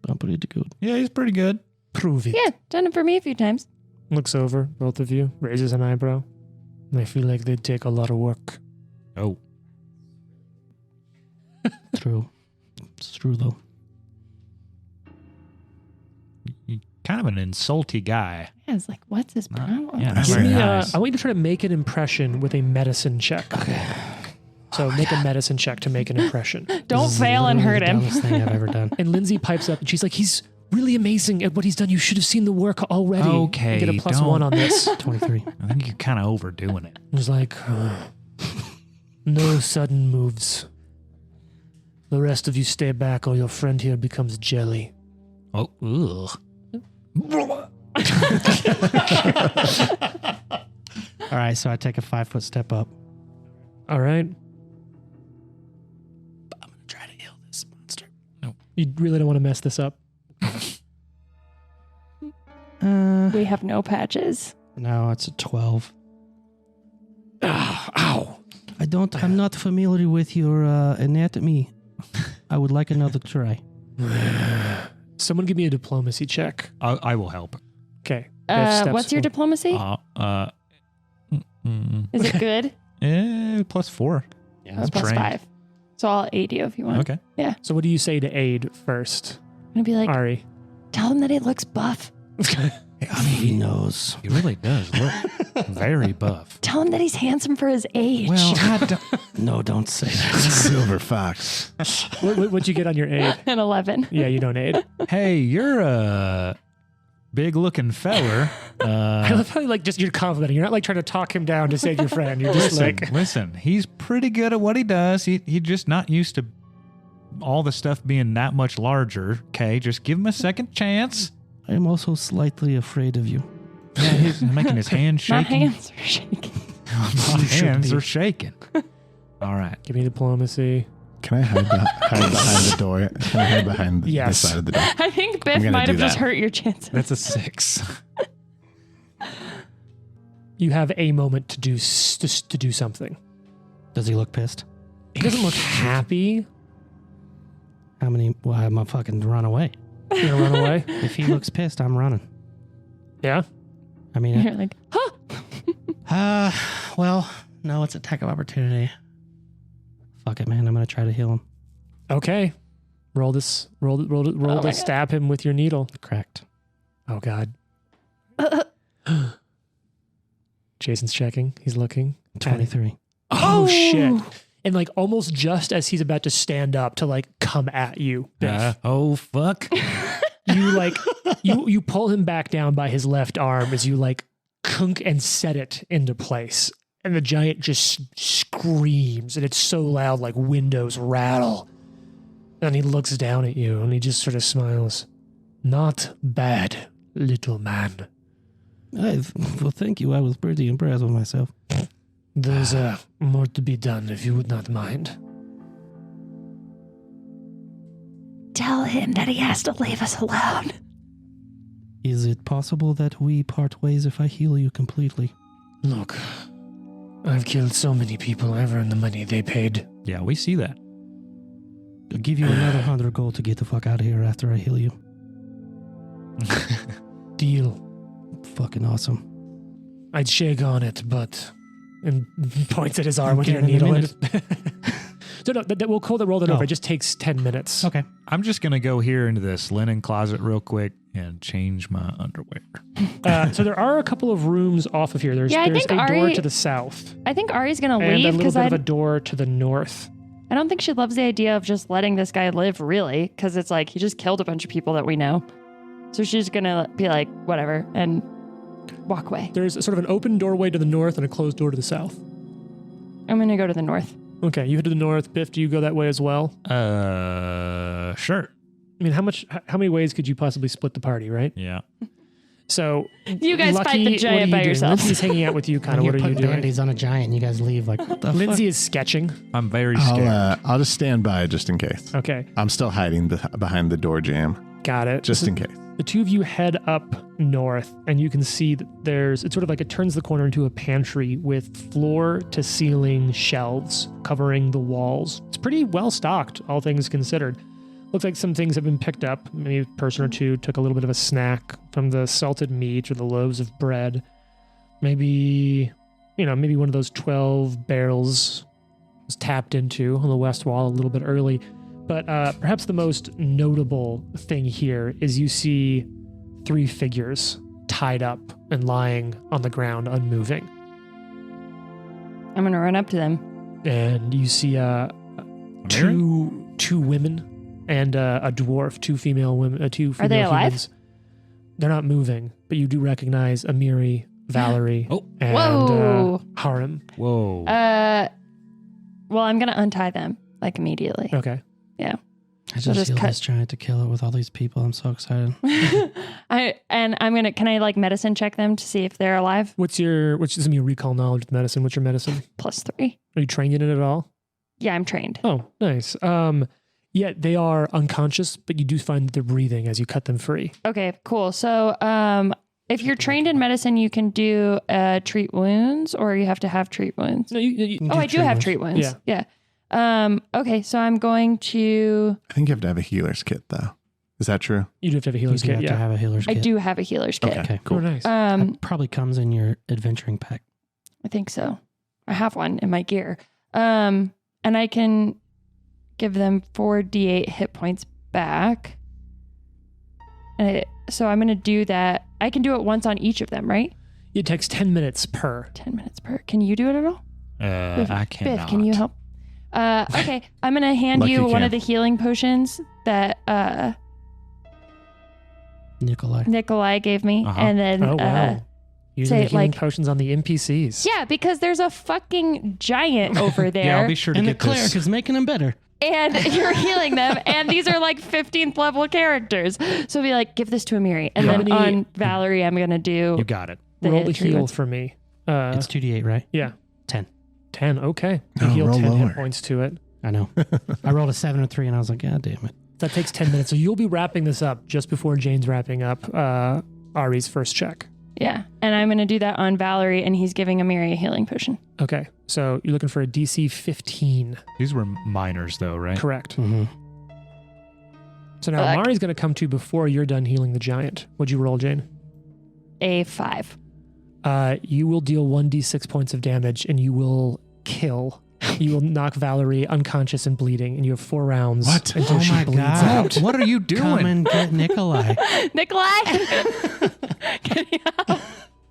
I'm pretty good. Yeah, he's pretty good. Prove it. Yeah, done it for me a few times. Looks over, both of you, raises an eyebrow. I feel like they'd take a lot of work. Oh. True. It's true, though. You're kind of an insulty guy. I was like, what's his problem? Yeah, not Give very me nice. I want you to try to make an impression with a medicine check. Okay. So make a medicine check to make an impression. Don't This is fail and literally hurt the him. dumbest thing I've ever done. And Lindsay pipes up and she's like, he's really amazing at what he's done. You should have seen the work already. Okay, You get a +1 don't- on this. 23. I think you're kind of overdoing it. It was like, no sudden moves. The rest of you stay back or your friend here becomes jelly. Oh, ugh. All right, so I take a 5-foot step up. All right. I'm going to try to heal this monster. You really don't want to mess this up. We have no patches. No, it's a 12. Ow. I'm not familiar with your anatomy. I would like another try. Someone give me a diplomacy check. I will help. Okay. Biff steps What's your forward. diplomacy? Is it good? +4. Yeah, Or plus trained. 5. So I'll aid you if you want. Okay. So what do you say to aid first, I'm going to be like, Ari? tell him that he looks buff. I mean, he knows. he really does look very buff. Tell him that he's handsome for his age. Well, I don't, No, don't say that. Silver fox. What'd you get on your aid? An 11. Yeah, you don't aid. hey, you're a big-looking feller. I love how like you're complimenting. You're not like trying to talk him down to save your friend. You're just listen, he's pretty good at what he does. He just not used to all the stuff being that much larger. Okay, just give him a second chance. I am also slightly afraid of you. Yeah, he's making his hands My shaking. hands are shaking. My hands be. are shaking. All right. give me diplomacy. Can I hide behind the door? Can I hide behind the Yes. side of the door? I think Biff gonna might do have just that. hurt your chances. That's a 6. You have a moment to do something. Does he look pissed? He doesn't look happy. How many? Well, I'm gonna fucking run away. You're gonna run away. If he looks pissed, I'm running. Yeah. I mean, You're like, huh? well, no, it's attack of opportunity. Fuck it, man. I'm gonna try to heal him. Okay. Roll this. Roll my to God. stab him with your needle. Cracked. Oh God. Jason's checking. He's looking. 23. Oh, shit. And like almost just as he's about to stand up to like come at you, Biff, Oh, fuck. you like you pull him back down by his left arm as you like kunk and set it into place. And the giant just screams, and it's so loud like windows rattle. And he looks down at you and he just sort of smiles. Not bad, little man. Well, thank you. I was pretty impressed with myself. There's more to be done if you would not mind. Tell him that he has to leave us alone. Is it possible that we part ways if I heal you completely? Look, I've killed so many people. I've earned the money they paid. Yeah, we see that. I'll give you another 100 gold to get the fuck out of here after I heal you. Deal. Fucking awesome. I'd shake on it, but... And points at his arm with Okay, your needle. in So no, we'll call that roll that Oh. over. It just takes 10 minutes. Okay. I'm just going to go here into this linen closet real quick and change my underwear. So there are a couple of rooms off of here. There's Yeah, I a think door Ari- to the south. I think Ari's gonna And a leave little because bit I of a door to the north. don't think she loves the idea of just letting this guy live, really, because it's like he just killed a bunch of people that we know. So she's gonna be like, whatever, and walk away. There's sort of an open doorway to the north and a closed door to the south. I'm gonna go to the north. Okay, you head to the north. Biff, do you go that way as well? Sure. I mean, how many ways could you possibly split the party, right? Yeah. So You guys Lucky, fight the what are giant you by doing? yourselves. Lindsay's hanging out with you, kind of. What are you doing? Band-Aids on a giant and you guys leave like, what the Lindsay fuck? is sketching. I'm very scared. I'll just stand by just in case. Okay, I'm still hiding behind the door jam, got it. just So in case. the two of you head up north, and you can see that it's sort of like it turns the corner into a pantry with floor to ceiling shelves covering the walls. It's pretty well stocked, all things considered. Looks like some things have been picked up. Maybe a person or two took a little bit of a snack from the salted meat or the loaves of bread. Maybe one of those 12 barrels was tapped into on the west wall a little bit early. But perhaps the most notable thing here is you see 3 figures tied up and lying on the ground, unmoving. I'm gonna run up to them. And you see two women and a dwarf, 2 female women, 2 female Are they alive? humans. They're not moving, but you do recognize Amiri, Valerie, Oh. and Whoa. Harem. Whoa. Well, I'm gonna untie them like immediately. Okay. I So just just healed cut- this giant to kill it with all these people. I'm so excited. Can I like medicine check them to see if they're alive? What's your recall knowledge with medicine? What's your medicine? +3. Are you trained in it at all? Yeah, I'm trained. Oh, nice. Yeah, they are unconscious, but you do find that they're breathing as you cut them free. Okay, cool. So, if you're trained in medicine, you can do treat wounds, or you have to have treat wounds. No, you Oh, I do have treat wounds. Yeah. Okay, so I'm going to. I think you have to have a healer's kit, though. Is that true? do have to have a You healer's do kit. have to Yeah. have a healer's I kit. do have a healer's kit. Okay, Oh, cool. nice. That probably comes in your adventuring pack. I think so. I have one in my gear. And I can give them 4d8 hit points back. So I'm going to do that. I can do it once on each of them, right? It takes 10 minutes per. 10 minutes per. Can you do it at all? I cannot. Biff, can you help? Okay, I'm going to hand Lucky you one can. of the healing potions that Nikolai. gave me. Uh-huh. And then, Oh, wow. Using say, the healing like- potions on the NPCs. yeah, because there's a fucking giant over there. Yeah, I'll be sure to And the get this. cleric is making them better. and you're healing them, and these are like 15th level characters. So be like, give this to Amiri, and How then many- on Valerie, I'm gonna do You got it. the Roll the treat heal wounds. for me. It's 2d8, right? Yeah. 10. 10. Okay. You Oh, heal roll 10 lower. hit points to it. I know. I rolled a 7 or 3, and I was like, God damn it. That takes 10 minutes. So you'll be wrapping this up just before Jane's wrapping up Ari's first check. Yeah, and I'm gonna do that on Valerie, and he's giving Amiri a healing potion. Okay. So you're looking for a DC 15. These were minors, though, right? Correct. Mm-hmm. So now Fuck. Amari's going to come to before you're done healing the giant. What'd you roll, Jane? A 5. You will deal 1d6 points of damage, and you will kill. You will knock Valerie unconscious and bleeding, and you have 4 rounds What? until Oh she my bleeds God. out. What are you Come doing? and get Nikolai. Nikolai, can you help?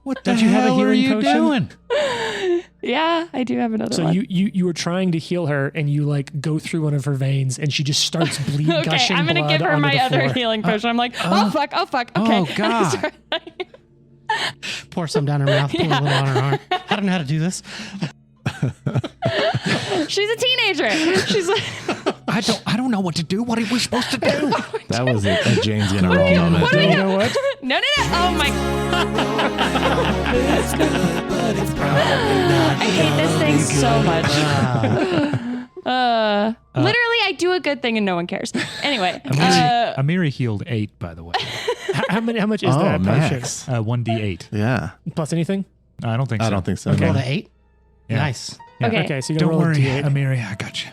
What the Don't you have a hell are healing you potion? doing? Yeah, I do have another So one. you were trying to heal her, and you like go through one of her veins, and she just starts bleeding, Okay, gushing I'm gonna blood give her onto my the other floor. healing potion. I'm like, oh fuck. Okay. Oh, God. Pour some down her mouth, pour a little on her arm. I don't know how to do this. She's a teenager. She's like, I don't know what to do. What are we supposed to do? That was a Jane's gonna roll moment. what are we You gonna? know what? No. Oh my. I hate this thing so much. Literally, I do a good thing and no one cares. Anyway, Amiri healed 8, by the way. How much is that potion? max. 1d8. Yeah. Plus anything? I don't think so. I don't think so. Roll no. to 8. Yeah. Nice. Yeah. Okay. Okay, so you're Don't gonna roll worry, a D8. Amiri. I got you.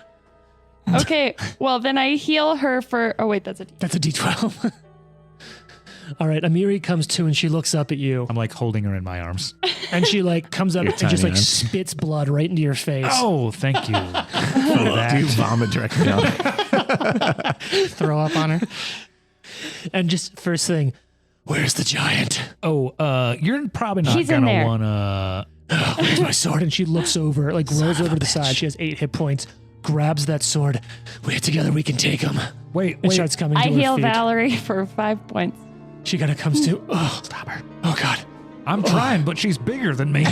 okay. Well, then I heal her for. Oh wait, that's a. That's a D12. All right, Amiri comes to and she looks up at you, I'm like holding her in my arms. and she like comes up Your and just tiny like arms. spits blood right into your face. Oh, thank you. Do you vomit directly on her? Throw up on her. And just first thing, where's the giant? You're probably not He's in gonna there. wanna. Where's my sword? And she looks over, like rolls over to the side. She has 8 hit points. Grabs that sword. Together we can take him. Wait, And starts coming I to her heal feet. Valerie for 5 points. She kind of comes to. Oh, stop her! Oh God! I'm trying, but she's bigger than me.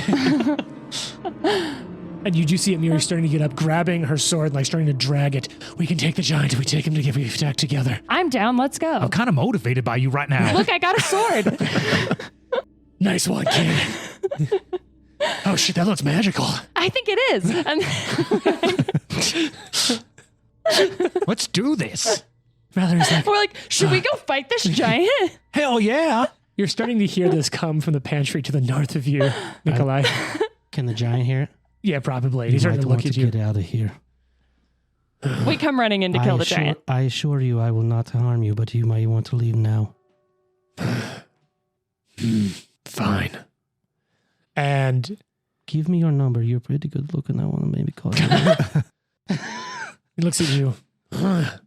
And you do see Amiri starting to get up, grabbing her sword, like starting to drag it. We can take the giant. We take him to we attack together. I'm down. Let's go. I'm kind of motivated by you right now. Look, I got a sword. Nice one, kid. Oh shit, that looks magical. I think it is. And Let's do this. Valerie's like, we're like, should we go fight this giant? Hell yeah. you're starting to hear this come from the pantry to the north of you, Nikolai. Can the giant hear it? Yeah, probably. You He's starting might to want look to at you. get out of here. We come running in to kill the giant. I assure you I will not harm you, but you might want to leave now. Fine. And Give me your number. You're pretty good looking. I want to maybe call you. he looks at you.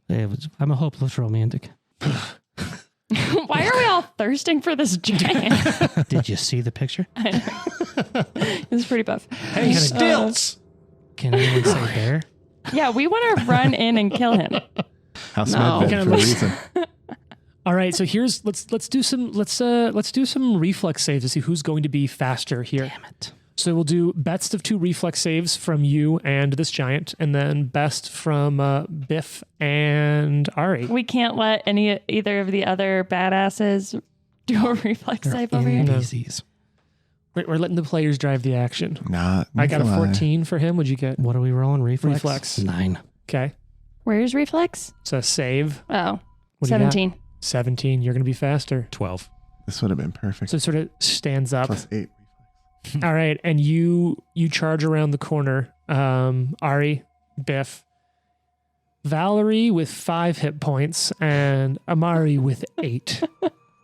Hey, I'm a hopeless romantic. Why are we all thirsting for this giant? Did you see the picture? It's pretty buff. Hey, stilts. Can anyone say bear? Yeah, we want to run in and kill him. House No. med Kinda bed for a looks- reason. All right, so here's let's do some reflex saves to see who's going to be faster here. Damn it. So we'll do best of 2 reflex saves from you and this giant, and then best from Biff and Ari. We can't let either of the other badasses do a reflex save over here. NPCs. We're letting the players drive the action. Not. I got a Nikolai. 14 for him. What'd you get? What are we rolling? Reflex? Reflex. 9. Okay, Where's reflex? so save. Oh, What do you got? 17. 17. You're going to be faster. 12. This would have been perfect. So it sort of stands up. Plus 8. All right, and you charge around the corner. Ari, Biff, Valerie with 5 hit points, and Amari with 8.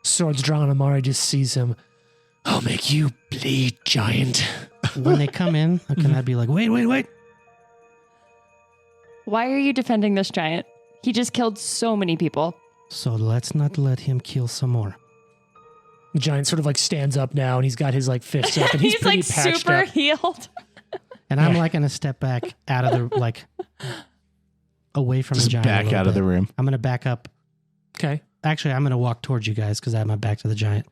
Swords drawn. Amari just sees him. I'll make you bleed, giant. When they come in, can I be like, wait? Why are you defending this giant? He just killed so many people. So let's not let him kill some more. The giant sort of like stands up now, and he's got his like fists up, and he's pretty like patched super up. healed. And I'm like going to step back out of the, like, away from Just the giant. a back little out of bit. the room. I'm going to back up. Okay, Actually, I'm going to walk towards you guys because I have my back to the giant.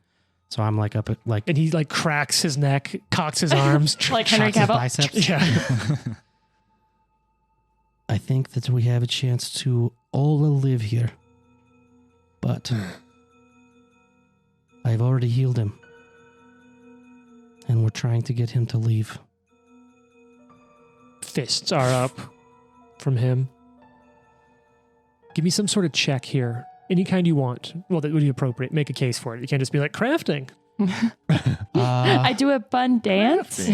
So I'm like up at, like, and he like cracks his neck, cocks his arms. Like Henry shocks his Cavill. biceps. Yeah. I think that we have a chance to all live here. But I've already healed him. And we're trying to get him to leave. Fists are up from him. Give me some sort of check here. Any kind you want. Well, that would be appropriate. Make a case for it. You can't just be like, crafting. I do a fun dance.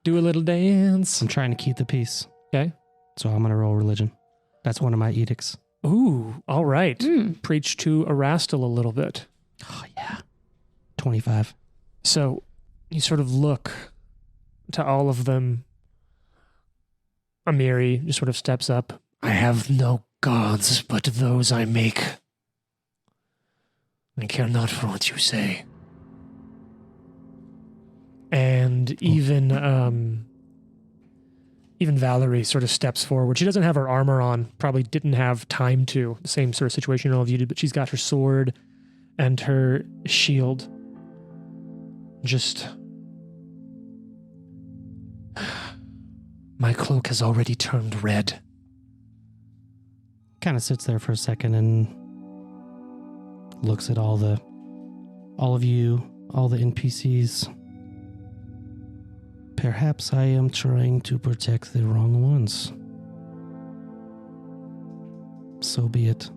Do a little dance. I'm trying to keep the peace. Okay. So I'm going to roll religion. That's one of my edicts. Ooh, all right. Mm. Preach to Erastil a little bit. Oh, yeah. 25. So you sort of look to all of them. Amiri just sort of steps up. I have no gods but those I make. I care not for what you say. And even Valerie sort of steps forward. She doesn't have her armor on, probably didn't have time to. The same sort of situation all of you did, but she's got her sword and her shield. Just... My cloak has already turned red. Kind of sits there for a second and looks at all of you, all the NPCs. Perhaps I am trying to protect the wrong ones. So be it.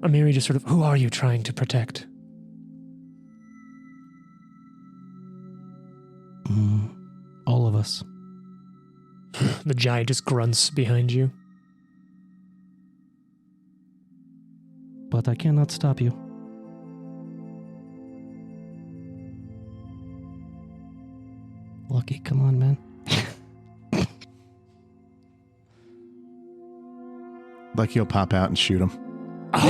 Amiri just sort of, who are you trying to protect? All of us. The giant just grunts behind you. But I cannot stop you. Lucky, come on, man. Like you'll pop out and shoot him. Oh,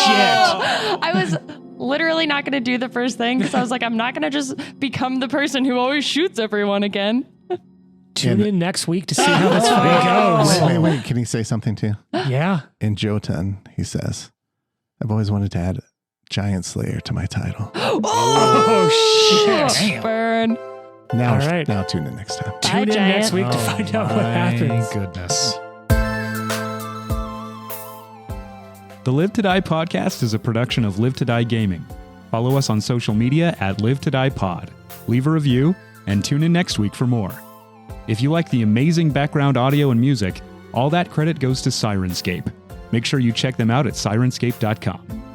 shit! I was literally not going to do the first thing because I was like, I'm not going to just become the person who always shoots everyone again. Tune in next week to see how this goes. Wait. Can he say something too? Yeah. In Jotun, he says, I've always wanted to add Giant Slayer to my title. Oh, shit. Burn. Now, All right. now tune in next time. Tune in Giant. next week to find out what happens. Goodness. The Live to Die podcast is a production of Live to Die Gaming. Follow us on social media at Live to Die Pod. Leave a review and tune in next week for more. If you like the amazing background audio and music, all that credit goes to Syrinscape. Make sure you check them out at Syrinscape.com.